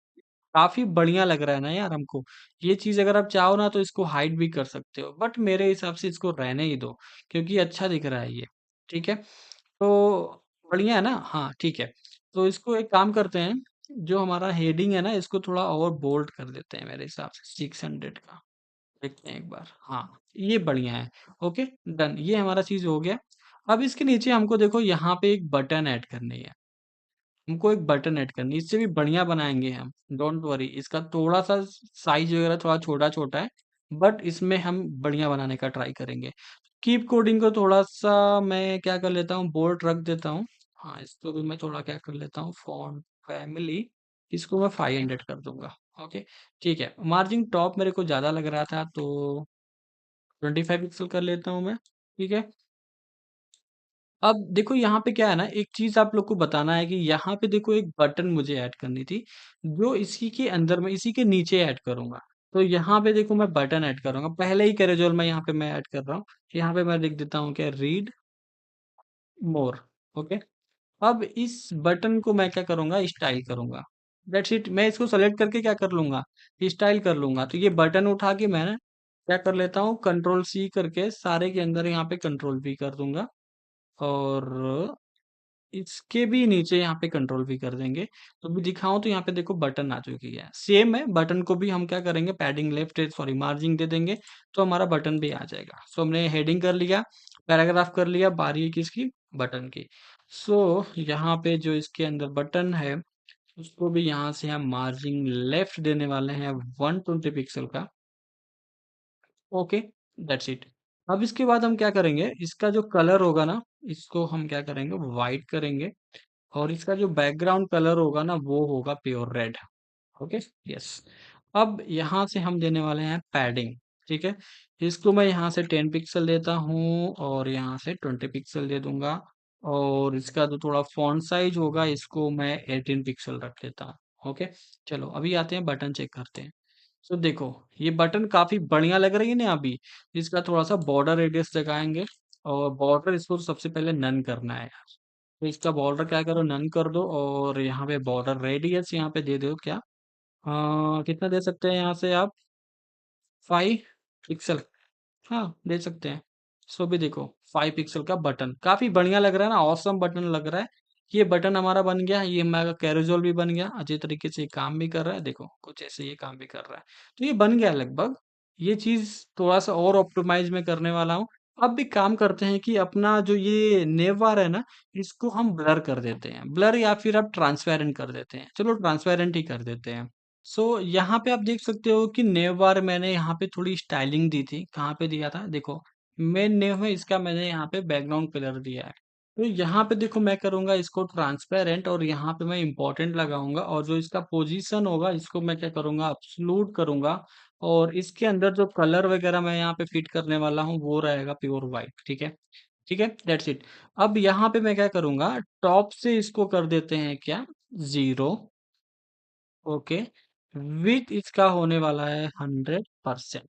Speaker 1: काफी बढ़िया लग रहा है ना यार हमको। ये चीज अगर आप चाहो ना तो इसको हाइड भी कर सकते हो, बट मेरे हिसाब से इसको रहने ही दो, क्योंकि अच्छा दिख रहा है ये, ठीक है। तो बढ़िया है ना, हाँ ठीक है। तो इसको एक काम करते हैं, जो हमारा हेडिंग है ना इसको थोड़ा और बोल्ड कर देते हैं, मेरे हिसाब से 600 का। देखते हैं एक बार, हाँ ये बढ़िया है। ओके डन, ये हमारा चीज हो गया। अब इसके नीचे हमको देखो यहाँ पे एक बटन ऐड करनी है, हमको एक बटन ऐड करनी है। इससे भी बढ़िया बनाएंगे हम, डोंट वरी। इसका थोड़ा सा साइज वगैरह थोड़ा छोटा छोटा है, बट इसमें हम बढ़िया बनाने का ट्राई करेंगे। कीप कोडिंग को थोड़ा सा मैं क्या कर लेता हूँ, बोल्ड रख देता हूँ। हाँ इसको भी मैं थोड़ा क्या कर लेता हूँ, फॉन्ट फैमिली, इसको मैं 500 कर दूंगा, ओके। ठीक है, मार्जिन टॉप मेरे को ज्यादा लग रहा था तो 25 पिक्सल कर लेता हूँ मैं, ठीक है। अब देखो यहाँ पे क्या है ना, एक चीज़ आप लोग को बताना है कि यहाँ पे देखो एक बटन मुझे ऐड करनी थी, जो इसी के अंदर मैं इसी के नीचे ऐड करूँगा। तो यहाँ पे देखो मैं बटन ऐड करूँगा, पहले ही कैरेजोल में यहाँ पे मैं ऐड कर रहा हूँ। यहाँ पे मैं लिख देता हूँ क्या, रीड मोर, ओके। अब इस बटन को मैं क्या करूँगा, स्टाइल करूँगा। That's it. मैं इसको सेलेक्ट करके क्या कर लूँगा, स्टाइल कर लूँगा। तो ये बटन उठा के मैं ना क्या कर लेता हूँ, कंट्रोल सी करके सारे के अंदर यहाँ पे कंट्रोल वी कर दूंगा, और इसके भी नीचे यहाँ पे कंट्रोल भी कर देंगे। तो भी दिखाऊं तो यहाँ पे देखो बटन आ चुकी है, सेम है। बटन को भी हम क्या करेंगे, padding left sorry margin they देंगे, तो हमारा बटन भी आ जाएगा। सो हमने हेडिंग कर लिया, पैराग्राफ कर लिया, बारी है किसकी, बटन की। सो यहाँ पे जो इसके अंदर बटन है, उसको भी यहाँ से हम मार्जिन लेफ्ट देने वाले हैं 120 पिक्सल का, ओके। That's it. अब इसके बाद हम क्या करेंगे, इसका जो कलर होगा ना, इसको हम क्या करेंगे, वाइट करेंगे, और इसका जो बैकग्राउंड कलर होगा ना, वो होगा प्योर रेड, ओके। यस। अब यहाँ से हम देने वाले हैं पैडिंग, ठीक है। इसको मैं यहाँ से 10 पिक्सल देता हूँ, और यहाँ से 20 पिक्सल दे दूंगा। और इसका जो थोड़ा फॉन्ट साइज होगा, इसको मैं 18 पिक्सल रख देता हूँ, ओके। चलो अभी आते हैं, बटन चेक करते हैं। तो देखो, ये बटन काफी बढ़िया लग रही है ना अभी। इसका थोड़ा सा बॉर्डर रेडियस लगाएंगे, और बॉर्डर इसको सबसे पहले नन करना है। तो इसका बॉर्डर क्या करो, नन कर दो, और यहाँ पे बॉर्डर रेडियस यहाँ पे दे दो क्या, कितना दे सकते हैं यहाँ से आप, 5 पिक्सल, हाँ दे सकते हैं। सो भी देखो, 5 पिक्सल का बटन काफी बढ़िया लग रहा है ना, ऑसम बटन लग रहा है। ये बटन हमारा बन गया, ये हमारा कैरोजोल भी बन गया, अच्छे तरीके से ये काम भी कर रहा है, देखो कुछ ऐसे ये काम भी कर रहा है। तो ये बन गया लगभग। ये चीज थोड़ा सा और ऑप्टिमाइज में करने वाला हूँ। अब भी काम करते हैं कि अपना जो ये नेव बार है ना, इसको हम ब्लर कर देते हैं, ब्लर या फिर आप ट्रांसपेरेंट कर देते हैं। चलो ट्रांसपेरेंट ही कर देते हैं। सो यहाँ पे आप देख सकते हो कि नेव बार मैंने यहाँ पे थोड़ी स्टाइलिंग दी थी, कहाँ पे दिया था देखो, मेन नेव है इसका, मैंने यहाँ पे बैकग्राउंड कलर दिया है। तो यहाँ पे देखो मैं करूंगा इसको ट्रांसपेरेंट, और यहाँ पे मैं इंपॉर्टेंट लगाऊंगा, और जो इसका पोजीशन होगा, इसको मैं क्या करूंगा, अपस्लूट करूंगा। और इसके अंदर जो कलर वगैरह मैं यहाँ पे फिट करने वाला हूँ, वो रहेगा प्योर व्हाइट, ठीक है। ठीक है, दैट्स इट। अब यहाँ पे मैं क्या करूंगा, टॉप से इसको कर देते हैं क्या, 0, ओके। विथ इसका होने वाला है 100%,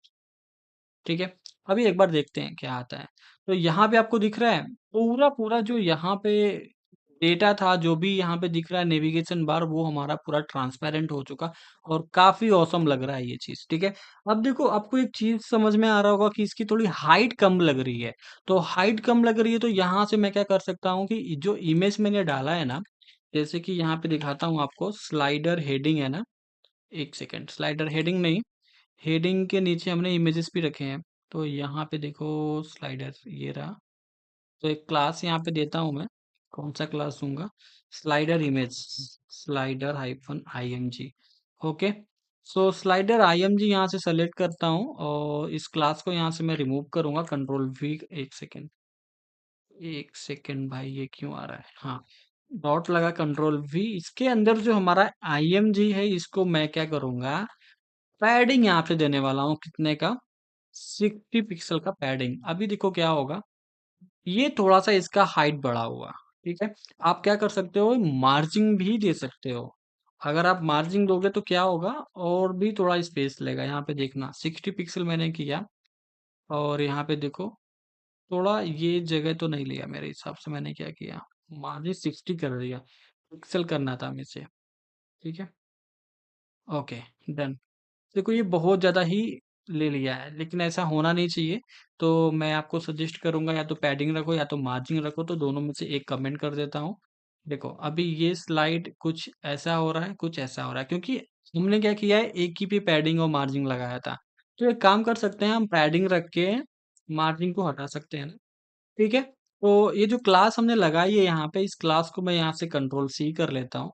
Speaker 1: ठीक है। अभी एक बार देखते हैं क्या आता है। तो यहाँ पे आपको दिख रहा है, पूरा पूरा जो यहाँ पे डेटा था, जो भी यहाँ पे दिख रहा है नेविगेशन बार, वो हमारा पूरा ट्रांसपेरेंट हो चुका, और काफी औसम लग रहा है ये चीज, ठीक है। अब देखो आपको एक चीज समझ में आ रहा होगा कि इसकी थोड़ी हाइट कम लग रही है। तो हाइट कम लग रही है, तो यहाँ से मैं क्या कर सकता हूँ कि जो इमेज मैंने डाला है ना, जैसे कि यहाँ पे दिखाता हूँ आपको, स्लाइडर हेडिंग है ना, एक सेकेंड, स्लाइडर हेडिंग नहीं, हेडिंग के नीचे हमने इमेजेस भी रखे हैं। तो यहाँ पे देखो, स्लाइडर ये रहा। तो एक क्लास यहाँ पे देता हूँ मैं, कौन सा क्लास दूंगा, slider image, slider hyphen IMG, okay. So slider IMG यहाँ से सेलेक्ट करता हूँ, और इस क्लास को यहाँ से मैं रिमूव करूंगा, कंट्रोल वी, एक सेकेंड, एक सेकेंड भाई, ये क्यों आ रहा है, हाँ, डॉट लगा, कंट्रोल वी। इसके अंदर जो हमारा आईएमजी है, इसको मैं क्या करूंगा, पैडिंग यहाँ पे देने वाला हूँ, कितने का, 60 पिक्सल का पैडिंग। अभी देखो क्या होगा, ये थोड़ा सा इसका हाइट बढ़ा हुआ, ठीक है। आप क्या कर सकते हो, मार्जिन भी दे सकते हो। अगर आप मार्जिन दोगे तो क्या होगा, और भी थोड़ा स्पेस लेगा। यहाँ पे देखना, 60 पिक्सल मैंने किया, और यहाँ पे देखो, थोड़ा ये जगह तो नहीं लिया मेरे हिसाब से, मैंने क्या किया, मार्जिन 60 कर दिया, पिक्सल करना था मुझे, ठीक है। Okay, done. देखो ये बहुत ज़्यादा ही ले लिया है, लेकिन ऐसा होना नहीं चाहिए। तो मैं आपको सजेस्ट करूंगा, या तो पैडिंग रखो या तो मार्जिन रखो, तो दोनों में से एक कमेंट कर देता हूँ। देखो अभी ये स्लाइड कुछ ऐसा हो रहा है, कुछ ऐसा हो रहा है, क्योंकि हमने क्या किया है, एक ही पे पैडिंग और मार्जिन लगाया था। तो एक काम कर सकते हैं, हम पैडिंग रख के मार्जिन को हटा सकते हैं ना, ठीक है। तो ये जो क्लास हमने लगाई है यहाँ पे, इस क्लास को मैं यहाँ से कंट्रोल सी कर लेता हूँ,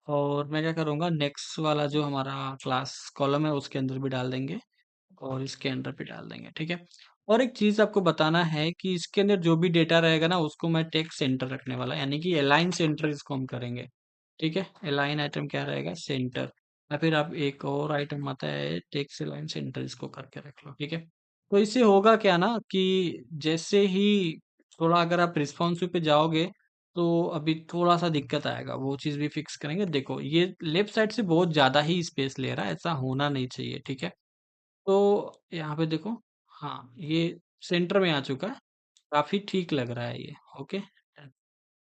Speaker 1: और मैं क्या करूँगा, नेक्स्ट वाला जो हमारा क्लास कॉलम है, उसके अंदर भी डाल देंगे, और इसके अंदर भी डाल देंगे, ठीक है। और एक चीज आपको बताना है कि इसके अंदर जो भी डेटा रहेगा ना, उसको मैं टेक्स्ट सेंटर रखने वाला, यानी कि अलाइन सेंटर इसको हम करेंगे, ठीक है। अलाइन आइटम क्या रहेगा, सेंटर, या फिर आप एक और आइटम आता है टेक्स्ट अलाइन सेंटर, इसको करके रख लो, ठीक है। तो इससे होगा क्या ना कि जैसे ही थोड़ा अगर आप रिस्पॉन्सिव पे जाओगे तो अभी थोड़ा सा दिक्कत आएगा, वो चीज़ भी फिक्स करेंगे। देखो ये लेफ्ट साइड से बहुत ज़्यादा ही स्पेस ले रहा है, ऐसा होना नहीं चाहिए, ठीक है। तो यहाँ पे देखो, हाँ ये सेंटर में आ चुका है, काफी ठीक लग रहा है ये। ओके,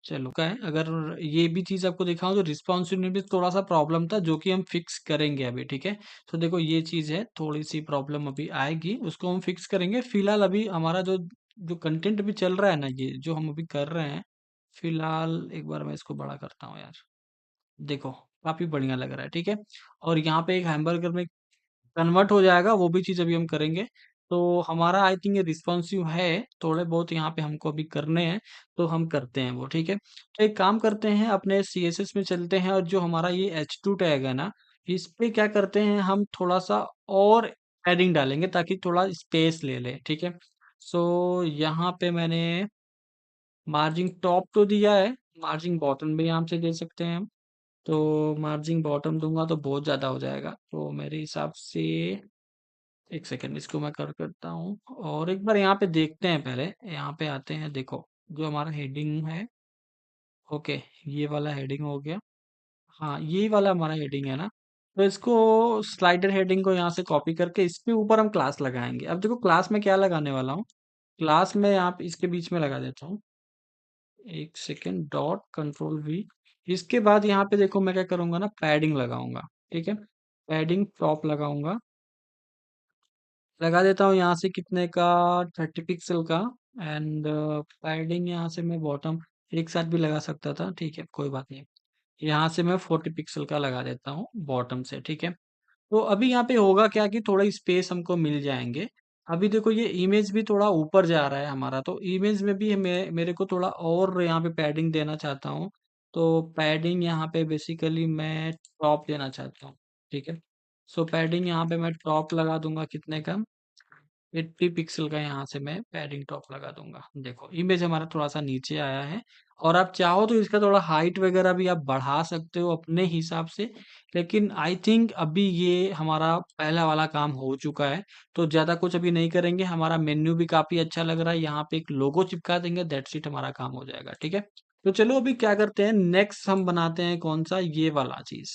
Speaker 1: चलो का है। अगर ये भी चीज आपको दिखाऊं तो रिस्पॉन्सिवनेस में थोड़ा सा प्रॉब्लम था, जो कि हम फिक्स करेंगे अभी, ठीक है। तो देखो ये चीज है, थोड़ी सी प्रॉब्लम अभी आएगी, उसको हम फिक्स करेंगे। फिलहाल अभी हमारा जो जो कंटेंट भी चल रहा है ना, ये जो हम अभी कर रहे हैं, फिलहाल एक बार मैं इसको बड़ा करता हूँ यार। देखो काफी बढ़िया लग रहा है, ठीक है। और यहाँ पे एक हैमबर्गर में कन्वर्ट हो जाएगा, वो भी चीज़ अभी हम करेंगे। तो हमारा आई थिंक ये रिस्पॉन्सिव है, थोड़े बहुत यहाँ पे हमको अभी करने हैं, तो हम करते हैं वो, ठीक है। तो एक काम करते हैं, अपने CSS में चलते हैं, और जो हमारा ये H2 टैग है ना, इस पे क्या करते हैं, हम थोड़ा सा और एडिंग डालेंगे ताकि थोड़ा स्पेस ले ले, ठीक है। सो यहाँ पे मैंने मार्जिन टॉप तो दिया है, मार्जिन बॉटम भी यहाँ से दे सकते हैं हम। तो मार्जिन बॉटम दूंगा तो बहुत ज़्यादा हो जाएगा, तो मेरे हिसाब से एक सेकंड इसको मैं कर करता हूँ। और एक बार यहाँ पे देखते हैं, पहले यहाँ पे आते हैं। देखो जो हमारा हेडिंग है, ओके, ये वाला हेडिंग हो गया। हाँ ये वाला हमारा हेडिंग है ना, तो इसको स्लाइडर हेडिंग को यहाँ से कॉपी करके इसके ऊपर हम क्लास लगाएंगे। अब देखो क्लास में क्या लगाने वाला हूँ, क्लास में यहाँ पे इसके बीच में लगा देता हूँ। एक सेकेंड, डॉट कंट्रोल वी। इसके बाद यहाँ पे देखो मैं क्या करूंगा ना, पैडिंग लगाऊंगा, ठीक है। पैडिंग टॉप लगाऊंगा, लगा देता हूँ यहाँ से कितने का, 30 पिक्सल का। एंड पैडिंग यहाँ से मैं बॉटम एक साथ भी लगा सकता था, ठीक है कोई बात नहीं। यहाँ से मैं 40 पिक्सल का लगा देता हूँ बॉटम से, ठीक है। तो अभी यहाँ पे होगा क्या कि थोड़ा स्पेस हमको मिल जाएंगे। अभी देखो ये इमेज भी थोड़ा ऊपर जा रहा है हमारा, तो इमेज में भी मेरे को थोड़ा और यहाँ पे पैडिंग देना चाहता हूँ। तो पैडिंग यहाँ पे बेसिकली मैं टॉप देना चाहता हूँ, ठीक है। सो पैडिंग यहाँ पे मैं टॉप लगा दूंगा, कितने का, 80 पिक्सल का यहाँ से मैं पैडिंग टॉप लगा दूंगा। देखो इमेज हमारा थोड़ा सा नीचे आया है, और आप चाहो तो इसका थोड़ा हाइट वगैरह भी आप बढ़ा सकते हो अपने हिसाब से। लेकिन आई थिंक अभी ये हमारा पहला वाला काम हो चुका है, तो ज्यादा कुछ अभी नहीं करेंगे। हमारा मेन्यू भी काफी अच्छा लग रहा है, यहाँ पे एक लोगो चिपका देंगे, दैट्स इट, हमारा काम हो जाएगा, ठीक है। तो चलो अभी क्या करते हैं, नेक्स्ट हम बनाते हैं कौन सा, ये वाला चीज।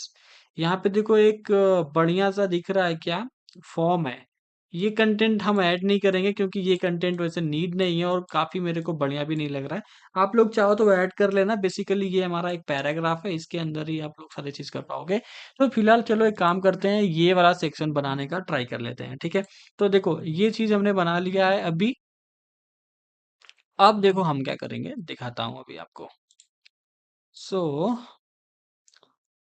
Speaker 1: यहाँ पे देखो एक बढ़िया सा दिख रहा है क्या, फॉर्म है। ये कंटेंट हम ऐड नहीं करेंगे क्योंकि ये कंटेंट वैसे नीड नहीं है, और काफी मेरे को बढ़िया भी नहीं लग रहा है। आप लोग चाहो तो ऐड कर लेना, बेसिकली ये हमारा एक पैराग्राफ है, इसके अंदर ही आप लोग सारी चीज कर पाओगे। तो फिलहाल चलो एक काम करते हैं, ये वाला सेक्शन बनाने का ट्राई कर लेते हैं, ठीक है। तो देखो ये चीज हमने बना लिया है अभी। अब देखो हम क्या करेंगे, दिखाता हूँ अभी आपको। सो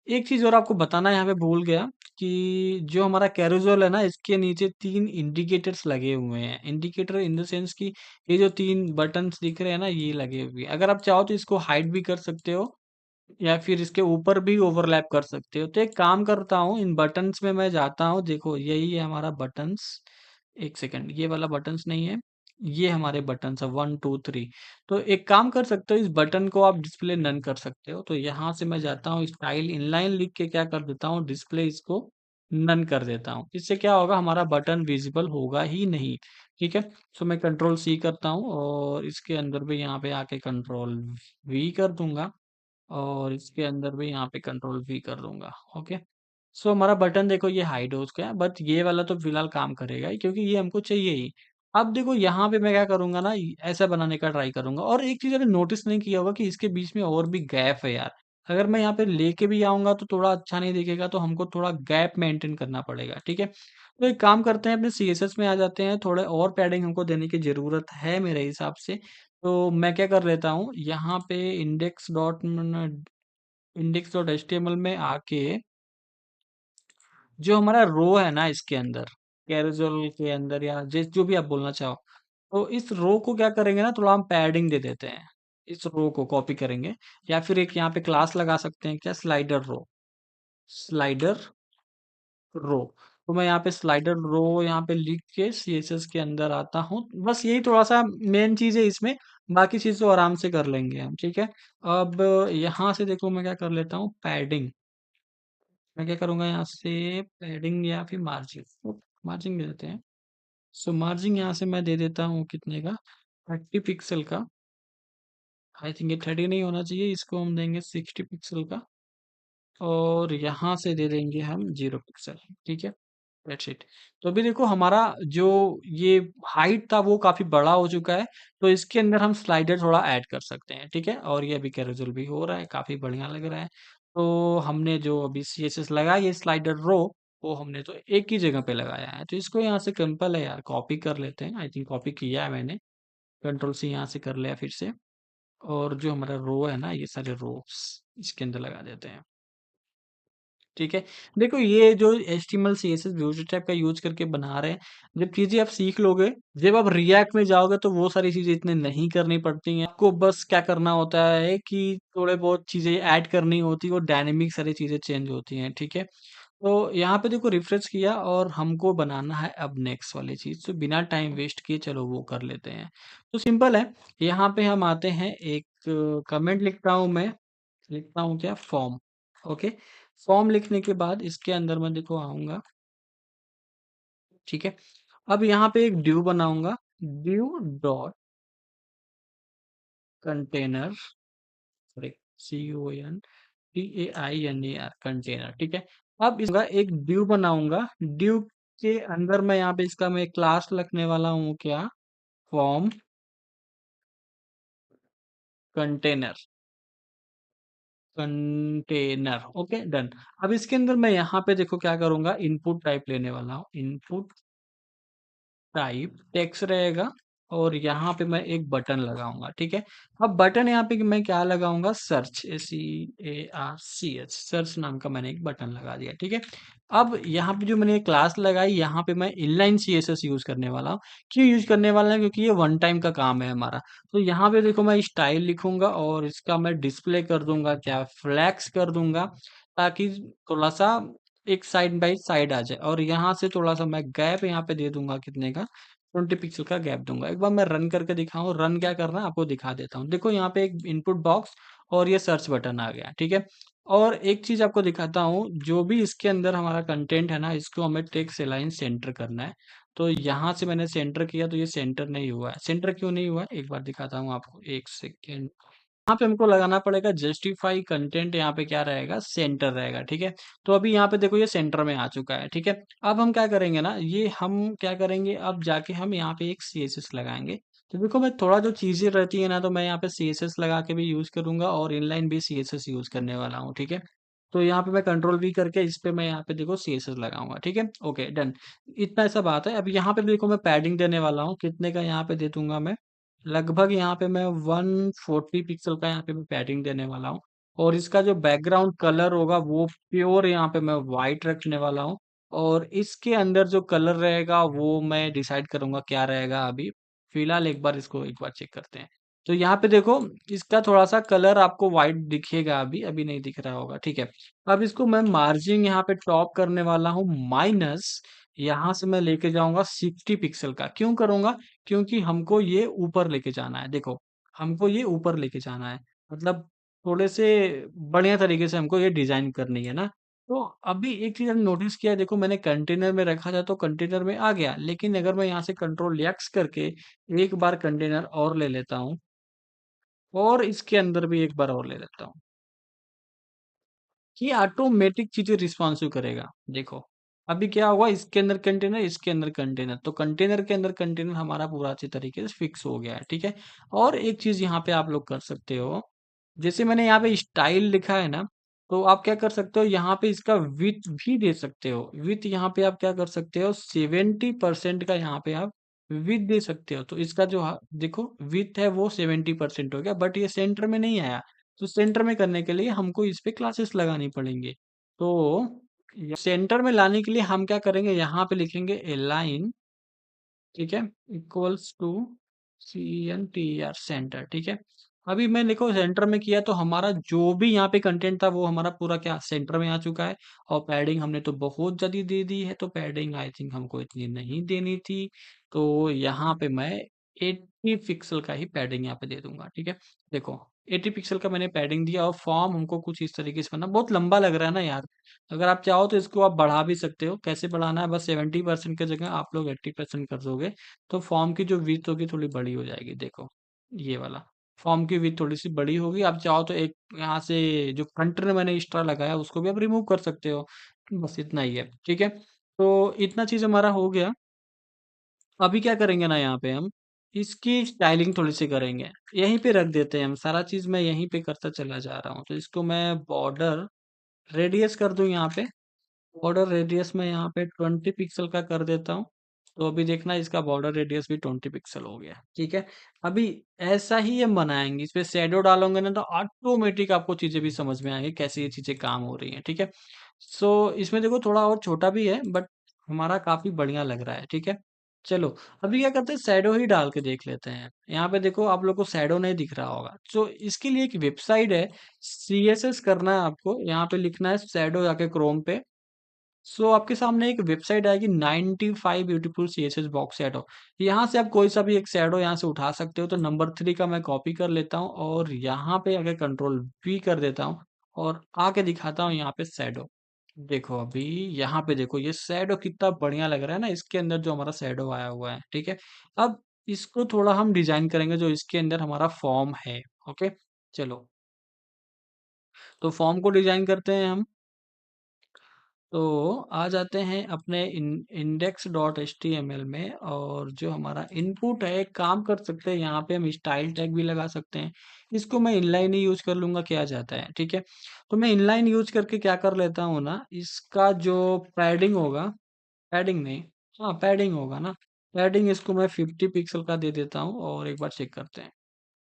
Speaker 1: एक चीज और आपको बताना यहाँ पे भूल गया, कि जो हमारा कैरोसेल है ना, इसके नीचे 3 इंडिकेटर्स लगे हुए हैं। इंडिकेटर इन द सेंस कि ये जो 3 बटन्स दिख रहे हैं ना, ये लगे हुए हैं। अगर आप चाहो तो इसको हाइड भी कर सकते हो, या फिर इसके ऊपर भी ओवरलैप कर सकते हो। तो एक काम करता हूँ, इन बटन्स में मैं जाता हूँ, देखो यही है हमारा बटन्स। एक सेकंड, ये वाला बटन्स नहीं है, ये हमारे बटन्स है 1 2 3। तो एक काम कर सकते हो, इस बटन को आप डिस्प्ले नन कर सकते हो। तो यहाँ से मैं जाता हूँ, स्टाइल इनलाइन लिख के क्या कर देता हूँ, डिस्प्ले इसको नन कर देता हूँ। इससे क्या होगा, हमारा बटन विजिबल होगा ही नहीं, ठीक है। सो मैं कंट्रोल सी करता हूँ, और इसके अंदर भी यहाँ पे आके कंट्रोल वी कर दूंगा, और इसके अंदर भी यहाँ पे कंट्रोल वी कर दूंगा, ओके। सो हमारा बटन देखो ये हाइड हो चुका है, बट ये वाला तो फिलहाल काम करेगा ही, क्योंकि ये हमको चाहिए ही। अब देखो यहाँ पे मैं क्या करूंगा ना, ऐसा बनाने का ट्राई करूंगा। और एक चीज अगर नोटिस नहीं किया होगा कि इसके बीच में और भी गैप है यार। अगर मैं यहाँ पे लेके भी आऊंगा तो थोड़ा अच्छा नहीं दिखेगा, तो हमको थोड़ा गैप मेंटेन करना पड़ेगा, ठीक है। तो एक काम करते हैं, अपने CSS में आ जाते हैं, थोड़े और पैडिंग हमको देने की जरूरत है मेरे हिसाब से। तो मैं क्या कर लेता हूँ, यहाँ पे index.html में आके, जो हमारा रो है ना इसके अंदर, कैरोसेल के अंदर, या जिस जो भी आप बोलना चाहो, तो इस रो को क्या करेंगे ना, थोड़ा हम पैडिंग दे देते हैं। इस रो को कॉपी करेंगे, या फिर एक यहाँ पे क्लास लगा सकते हैं क्या, स्लाइडर रो, स्लाइडर रो। तो मैं यहाँ पे स्लाइडर रो यहाँ पे लिख के CSS के अंदर आता हूँ। बस यही थोड़ा सा मेन चीज है इसमें, बाकी चीज तो आराम से कर लेंगे हम, ठीक है। अब यहाँ से देखो मैं क्या कर लेता हूँ, पैडिंग। मैं क्या करूंगा, यहाँ से पैडिंग या फिर मार्जिन, मार्जिन दे देते हैं। सो मार्जिन यहाँ से मैं दे देता हूँ कितने का, 30 पिक्सल का। आई थिंक ये 30 नहीं होना चाहिए, इसको हम देंगे 60 पिक्सल का, और यहाँ से दे देंगे हम 0 पिक्सल। ठीक है, दैट्स इट। तो अभी देखो हमारा जो ये हाइट था वो काफी बड़ा हो चुका है, तो इसके अंदर हम स्लाइडर थोड़ा ऐड कर सकते हैं। ठीक है, और ये अभी कैरोसेल भी हो रहा है, काफी बढ़िया लग रहा है। तो हमने जो अभी CSS लगाई है स्लाइडर रो, वो हमने तो एक ही जगह पे लगाया है, तो इसको यहाँ से सिंपल है यार, कॉपी कर लेते हैं। आई थिंक कॉपी किया है मैंने, कंट्रोल C यहाँ से कर लिया फिर से, और जो हमारा रो है ना, ये सारे रोस इसके अंदर लगा देते हैं। ठीक है, देखो ये जो HTML CSS व्यूज टाइप का यूज करके बना रहे हैं, जब चीजें आप सीख लोगे, जब आप रिएक्ट में जाओगे तो वो सारी चीजें इतने नहीं करनी पड़ती हैं आपको। बस क्या करना होता है कि थोड़े बहुत चीजें ऐड करनी होती है, और डायनेमिक सारी चीजें चेंज होती हैं। ठीक है, तो यहाँ पे देखो रिफ्रेश किया, और हमको बनाना है अब नेक्स्ट वाली चीज, तो बिना टाइम वेस्ट किए चलो वो कर लेते हैं। तो सिंपल है, यहाँ पे हम आते हैं, एक कमेंट लिखता हूँ मैं, लिखता हूँ क्या, फॉर्म। ओके, फॉर्म लिखने के बाद इसके अंदर मैं देखो आऊंगा। ठीक है, अब यहाँ पे एक ड्यू बनाऊंगा, due dot container, sorry, CONTAINER container. ठीक है, अब इसका एक ड्यू बनाऊंगा, ड्यू के अंदर मैं यहाँ पे इसका मैं क्लास रखने वाला हूँ क्या, form container, container. Okay done. अब इसके अंदर मैं यहाँ पे देखो क्या करूंगा, इनपुट टाइप लेने वाला हूँ, इनपुट टाइप टेक्स्ट रहेगा, और यहाँ पे मैं एक बटन लगाऊंगा। ठीक है, अब बटन यहाँ पे मैं क्या लगाऊंगा, सर्च, SEARCH, सर्च नाम का मैंने एक बटन लगा दिया। ठीक है, अब यहाँ पे जो मैंने क्लास लगाई, यहाँ पे मैं इनलाइन CSS यूज करने वाला हूँ। क्यों यूज करने वाला है, क्योंकि ये वन टाइम का काम है हमारा। तो यहाँ पे देखो मैं स्टाइल लिखूंगा, और इसका मैं डिस्प्ले कर दूंगा क्या, फ्लैक्स कर दूंगा, ताकि थोड़ा सा एक साइड बाई साइड आ जाए। और यहाँ से थोड़ा सा मैं गैप यहाँ पे दे दूंगा, कितने का, 20 पिक्सल का गैप दूंगा। एक बार मैं रन करके दिखाऊं, रन क्या करना है आपको दिखा देता हूँ। देखो यहाँ पे एक इनपुट बॉक्स और ये सर्च बटन आ गया। ठीक है, और एक चीज आपको दिखाता हूँ, जो भी इसके अंदर हमारा कंटेंट है ना, इसको हमें टेक्स्ट अलाइन सेंटर करना है। तो यहाँ से मैंने सेंटर किया, तो ये सेंटर नहीं हुआ है। सेंटर क्यों नहीं हुआ है, एक बार दिखाता हूँ आपको, एक सेकेंड। यहाँ पे हमको लगाना पड़ेगा जस्टिफाई कंटेंट, यहाँ पे क्या रहेगा, सेंटर रहेगा। ठीक है, तो अभी यहाँ पे देखो ये सेंटर में आ चुका है। ठीक है, अब हम क्या करेंगे ना, ये हम क्या करेंगे, अब जाके हम यहाँ पे एक CSS लगाएंगे। तो देखो मैं थोड़ा जो चीजें रहती है ना, तो मैं यहाँ पे CSS लगा के भी यूज करूंगा, और इनलाइन भी CSS यूज करने वाला हूँ। ठीक है, तो यहाँ पे मैं कंट्रोल V करके इस पे मैं यहाँ पे देखो CSS लगाऊंगा। ठीक है, ओके डन। इतना ऐसा बात है। अब यहाँ पे देखो मैं पैडिंग देने वाला हूँ, कितने का यहाँ पे दे दूंगा मैं, लगभग यहाँ पे मैं 140 पिक्सल का यहाँ पे मैं पैडिंग देने वाला हूँ। और इसका जो बैकग्राउंड कलर होगा वो प्योर यहाँ पे मैं वाइट रखने वाला हूँ। और इसके अंदर जो कलर रहेगा वो मैं डिसाइड करूंगा क्या रहेगा अभी। फिलहाल एक बार इसको एक बार चेक करते हैं। तो यहाँ पे देखो इसका थोड़ा सा कलर आपको वाइट दिखेगा, अभी अभी नहीं दिख रहा होगा। ठीक है, अब इसको मैं मार्जिन यहाँ पे टॉप करने वाला हूँ, माइनस यहाँ से मैं लेके जाऊंगा 60 पिक्सल का। क्यों करूंगा, क्योंकि हमको ये ऊपर लेके जाना है। देखो हमको ये ऊपर लेके जाना है, मतलब थोड़े से बढ़िया तरीके से हमको ये डिजाइन करनी है ना। तो अभी एक चीज हमने नोटिस किया है, देखो मैंने कंटेनर में रखा था तो कंटेनर में आ गया, लेकिन अगर मैं यहाँ से कंट्रोल X करके एक बार कंटेनर और ले लेता हूँ, और इसके अंदर भी एक बार और ले लेता हूँ, ये ऑटोमेटिक चीजें रिस्पॉन्सिव करेगा। देखो अभी क्या हुआ, इसके अंदर कंटेनर, इसके अंदर कंटेनर, तो कंटेनर के अंदर कंटेनर हमारा पूरा अच्छी तरीके से फिक्स हो गया है। ठीक है, और एक चीज यहाँ पे आप लोग कर सकते हो, जैसे मैंने यहाँ पे स्टाइल लिखा है ना, तो आप क्या कर सकते हो, यहाँ पे इसका विथ भी दे सकते हो। विथ यहाँ पे आप क्या कर सकते हो, 70% का यहाँ पे आप विथ दे सकते हो। तो इसका जो देखो विथ है वो 70% हो गया, बट ये सेंटर में नहीं आया। तो सेंटर में करने के लिए हमको इस पे क्लासेस लगानी पड़ेंगे। तो सेंटर में लाने के लिए हम क्या करेंगे, यहाँ पे लिखेंगे अलाइन, ठीक है, इक्वल्स टू CNTR सेंटर। ठीक है, अभी मैं देखो सेंटर में किया, तो हमारा जो भी यहाँ पे कंटेंट था वो हमारा पूरा क्या सेंटर में आ चुका है। और पैडिंग हमने तो बहुत ज्यादा दे दी है, तो पैडिंग आई थिंक हमको इतनी नहीं देनी थी। तो यहाँ पे मैं 80 पिक्सल का ही पैडिंग यहाँ पे दे दूंगा। ठीक है, देखो 80 पिक्सल का मैंने पैडिंग दिया, और फॉर्म हमको कुछ इस तरीके से बनना, बहुत लंबा लग रहा है ना यार। अगर आप चाहो तो इसको आप बढ़ा भी सकते हो, कैसे बढ़ाना है, बस 70% की जगह आप लोग 80% कर दोगे, तो फॉर्म की जो विड्थ होगी थोड़ी बड़ी हो जाएगी। देखो ये वाला, फॉर्म की विड्थ थोड़ी सी बड़ी होगी। आप चाहो तो एक यहाँ से जो कंटेनर मैंने एक्स्ट्रा लगाया उसको भी आप रिमूव कर सकते हो। बस इतना ही है, ठीक है। तो इतना चीज हमारा हो गया। अभी क्या करेंगे ना, यहाँ पे हम इसकी स्टाइलिंग थोड़ी सी करेंगे। यहीं पे रख देते हैं हम, सारा चीज मैं यहीं पे करता चला जा रहा हूँ। तो इसको मैं बॉर्डर रेडियस कर दूं यहाँ पे। बॉर्डर रेडियस में यहाँ पे 20 पिक्सल का कर देता हूँ। तो अभी देखना, इसका बॉर्डर रेडियस भी 20 पिक्सल हो गया, ठीक है। अभी ऐसा ही हम बनाएंगे, इस पे शेडो डालोगे ना तो ऑटोमेटिक आपको चीजें भी समझ में आएंगी कैसे ये चीजें काम हो रही हैं, ठीक है। सो इसमें देखो थोड़ा और छोटा भी है, बट हमारा काफी बढ़िया लग रहा है, ठीक है। चलो, अभी क्या करते हैं, शैडो ही डाल के देख लेते हैं। यहाँ पे देखो आप लोग को शैडो नहीं दिख रहा होगा, तो इसके लिए एक वेबसाइट है। सीएसएस करना है आपको, यहाँ पे लिखना है शैडो जाके क्रोम पे। सो आपके सामने एक वेबसाइट आएगी 95 ब्यूटीफुल सीएसएस बॉक्स शैडो। यहाँ से आप कोई सा भी एक शैडो यहाँ से उठा सकते हो। तो नंबर 3 का मैं कॉपी कर लेता हूँ और यहाँ पे आके कंट्रोल V कर देता हूँ और आके दिखाता हूँ यहाँ पे शैडो। देखो अभी यहाँ पे देखो ये शैडो कितना बढ़िया लग रहा है ना, इसके अंदर जो हमारा शैडो आया हुआ है, ठीक है। अब इसको थोड़ा हम डिजाइन करेंगे जो इसके अंदर हमारा फॉर्म है। ओके, चलो, तो फॉर्म को डिजाइन करते हैं हम। तो आ जाते हैं अपने index dot H T M L में, और जो हमारा इनपुट है, एक काम कर सकते हैं, यहाँ पे हम स्टाइल टैग भी लगा सकते हैं। इसको मैं इनलाइन ही यूज कर लूंगा, क्या जाता है, ठीक है। तो मैं इनलाइन यूज करके क्या कर लेता हूँ ना, इसका जो पैडिंग होगा, पैडिंग नहीं, हाँ पैडिंग होगा ना, पैडिंग इसको मैं 50 पिक्सल का दे देता हूँ और एक बार चेक करते हैं।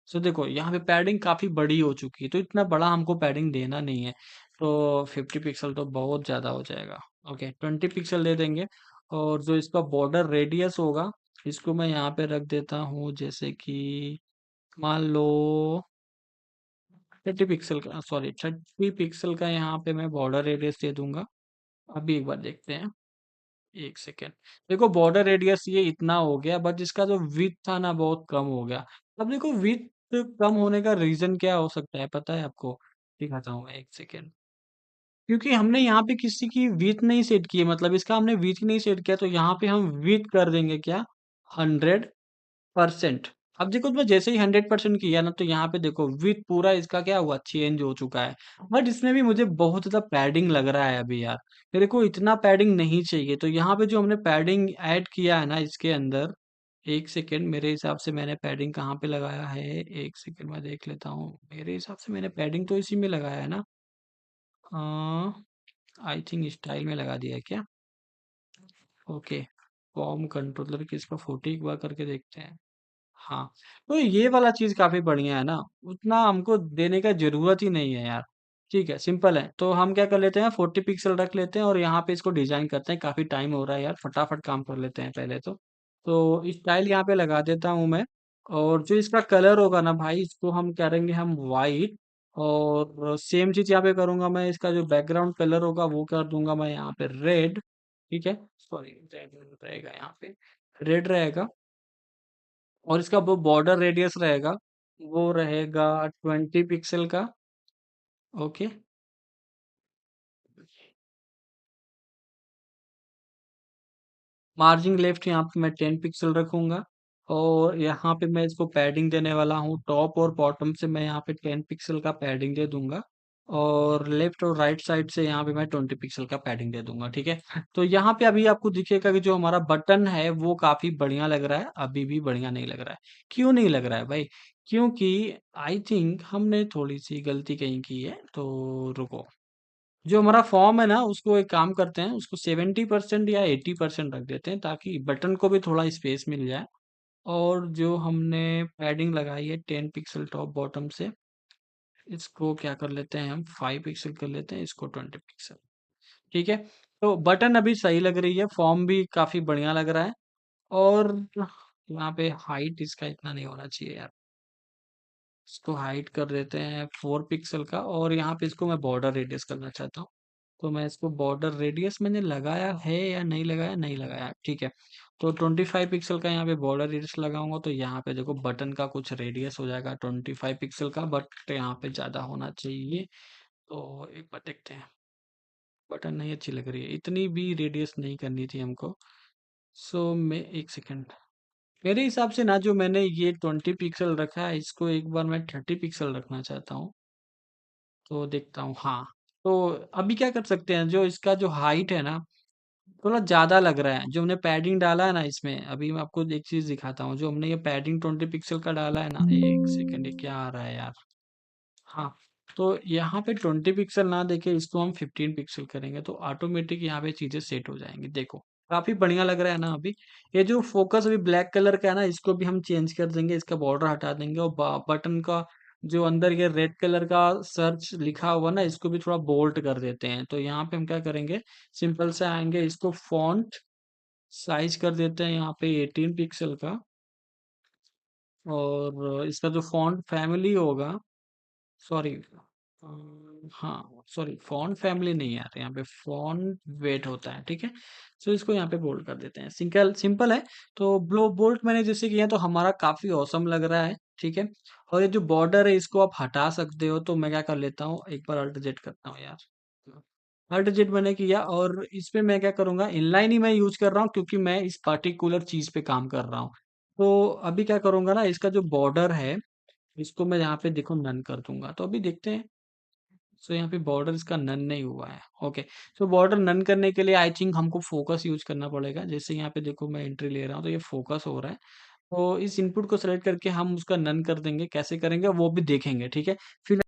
Speaker 1: सो देखो यहाँ पे पैडिंग काफी बड़ी हो चुकी है, तो इतना बड़ा हमको पैडिंग देना नहीं है। तो 50 पिक्सल तो बहुत ज्यादा हो जाएगा। ओके, 20 पिक्सल दे देंगे। और जो इसका बॉर्डर रेडियस होगा, इसको मैं यहाँ पे रख देता हूँ, जैसे कि मान लो 30 पिक्सल का, सॉरी 30 पिक्सल का यहाँ पे मैं बॉर्डर रेडियस दे दूंगा। अभी एक बार देखते हैं, एक सेकेंड। देखो बॉर्डर रेडियस ये इतना हो गया, बट इसका जो विड्थ था ना बहुत कम हो गया। अब देखो विड्थ कम होने का रीजन क्या हो सकता है, पता है आपको? दिखाता हूँ मैं, एक सेकेंड। क्योंकि हमने यहाँ पे किसी की विड्थ नहीं सेट की है, मतलब इसका हमने विड्थ नहीं सेट किया, तो यहाँ पे हम विड्थ कर देंगे क्या, 100%। अब देखो मैं जैसे ही 100% किया ना, तो यहाँ पे देखो विथ पूरा इसका क्या हुआ, चेंज हो चुका है। बट इसमें भी मुझे बहुत ज्यादा पैडिंग लग रहा है अभी यार। मेरे को इतना पैडिंग नहीं चाहिए। तो यहाँ पे जो हमने पैडिंग ऐड किया है ना इसके अंदर, एक सेकेंड, मेरे हिसाब से मैंने पैडिंग कहाँ पे लगाया है, एक सेकेंड मैं देख लेता हूँ। मेरे हिसाब से मैंने पैडिंग तो इसी में लगाया है ना, आई थिंक स्टाइल में लगा दिया है क्या। ओके, फॉर्म कंट्रोलर की इसका 40 एक बार करके देखते हैं। हाँ, तो ये वाला चीज काफी बढ़िया है ना, उतना हमको देने का जरूरत ही नहीं है यार। ठीक है, सिंपल है। तो हम क्या कर लेते हैं, 40 पिक्सल रख लेते हैं और यहाँ पे इसको डिजाइन करते हैं। काफी टाइम हो रहा है यार, फटाफट काम कर लेते हैं पहले तो स्टाइल यहाँ पे लगा देता हूँ मैं। और जो इसका कलर होगा ना भाई, इसको हम करेंगे हम वाइट। और सेम चीज यहाँ पे करूंगा मैं, इसका जो बैकग्राउंड कलर होगा वो कर दूंगा मैं यहाँ पे रेड। ठीक है, सॉरी रेड रहेगा यहाँ पे, रेड रहेगा। और इसका वो बॉर्डर रेडियस रहेगा, वो रहेगा 20 पिक्सल का। ओके, मार्जिन लेफ्ट यहाँ पे मैं 10 पिक्सल रखूंगा। और यहाँ पे मैं इसको पैडिंग देने वाला हूँ, टॉप और बॉटम से मैं यहाँ पे 10 पिक्सल का पैडिंग दे दूंगा। और लेफ्ट और राइट साइड से यहाँ पे मैं 20 पिक्सल का पैडिंग दे दूंगा, ठीक है। तो यहाँ पे अभी आपको दिखेगा कि जो हमारा बटन है वो काफी बढ़िया लग रहा है, अभी भी बढ़िया नहीं लग रहा है। क्यों नहीं लग रहा है भाई? क्योंकि आई थिंक हमने थोड़ी सी गलती कहीं की है। तो रुको, जो हमारा फॉर्म है ना उसको एक काम करते हैं, उसको 70% या 80% रख देते हैं, ताकि बटन को भी थोड़ा स्पेस मिल जाए। और जो हमने पैडिंग लगाई है 10 पिक्सल टॉप बॉटम से, इसको क्या कर लेते हैं हम, 5 पिक्सल कर लेते हैं, इसको 20 पिक्सल। ठीक है, तो बटन अभी सही लग रही है, फॉर्म भी काफी बढ़िया लग रहा है। और यहाँ पे हाइट इसका इतना नहीं होना चाहिए यार, इसको हाइट कर देते हैं 4 पिक्सल का। और यहाँ पे इसको मैं बॉर्डर रेडियस करना चाहता हूँ। तो मैं इसको बॉर्डर रेडियस मैंने लगाया है या नहीं लगाया, नहीं लगाया, ठीक है। तो 25 पिक्सल का यहाँ पे बॉर्डर रेडियस लगाऊंगा, तो यहाँ पे देखो बटन का कुछ रेडियस हो जाएगा 25 पिक्सल का, बट यहाँ पे ज्यादा होना चाहिए। तो एक बार देखते हैं, बटन नहीं अच्छी लग रही है, इतनी भी रेडियस नहीं करनी थी हमको। सो मैं एक सेकंड, मेरे हिसाब से ना जो मैंने ये 20 पिक्सल रखा है इसको एक बार मैं 30 पिक्सल रखना चाहता हूँ। तो देखता हूँ, हाँ। तो अभी क्या कर सकते हैं, जो इसका जो हाइट है ना थोड़ा ज़्यादा लग रहा है। जो हमने पैडिंग डाला है ना इसमें, अभी मैं आपको एक चीज़ दिखाता हूँ। जो हमने ये पैडिंग 20 पिक्सल का डाला है ना, 1 सेकंड, ये क्या आ रहा है यार? हाँ, तो यहाँ पे 20 पिक्सल ना देके इसको हम 15 पिक्सल करेंगे तो ऑटोमेटिक यहाँ पे चीज़ें सेट हो जाएँगी। देखो, काफ़ी बढ़िया लग रहा है ना अभी? ये जो फ़ोकस अभी ब्लैक कलर का है ना, इसको भी हम चेंज कर देंगे, इसका बॉर्डर हटा देंगे और ब बटन का जो अंदर ये रेड कलर का सर्च लिखा हुआ ना, इसको भी थोड़ा बोल्ड कर देते हैं। तो यहाँ पे हम क्या करेंगे, सिंपल से आएँगे, इसको फ़ॉन्ट साइज़ कर देते हैं यहाँ पे 18 पिक्सल का, और इसका जो फ़ॉन्ट फैमिली होगा, सॉरी, हाँ, सॉरी, फ़ॉन्ट फैमिली नहीं है यार, यहाँ पे फ़ॉन्ट वेट होता है, ठीक है? सो इसको यहाँ पे बोल्ड कर देते हैं। सिंकल सिंपल है। तो ब्लो बोल्ड मैंने जैसे किया तो हमारा काफ़ी ऑसम लग रहा है, ठीक है? और ये जो बॉर्डर है इसको आप हटा सकते हो, तो मैं क्या कर लेता हूँ, एक बार अल्ट जेड करता हूँ यार। अल्ट जेड मैंने किया और इसपे मैं क्या करूँगा, इनलाइन ही मैं यूज़ कर रहा हूँ क्योंकि मैं इस पर्टिकुलर चीज़ पे काम कर रहा हूँ। तो अभी क्या करूँगा ना, इसका जो बॉर्डर है, इसको मैं यहाँ पे देखो नन कर दूँगा। तो अभी देखते हैं। सो यहाँ पे बॉर्डर इसका नन नहीं हुआ है। ओके, सो बॉर्डर नन करने के लिए आई थिंक हमको फोकस यूज करना पड़ेगा। जैसे यहाँ पे देखो मैं एंट्री ले रहा हूँ तो ये फोकस हो रहा है। तो इस इनपुट को सेलेक्ट करके हम उसका नन कर देंगे। कैसे करेंगे वो भी देखेंगे, ठीक है? फिर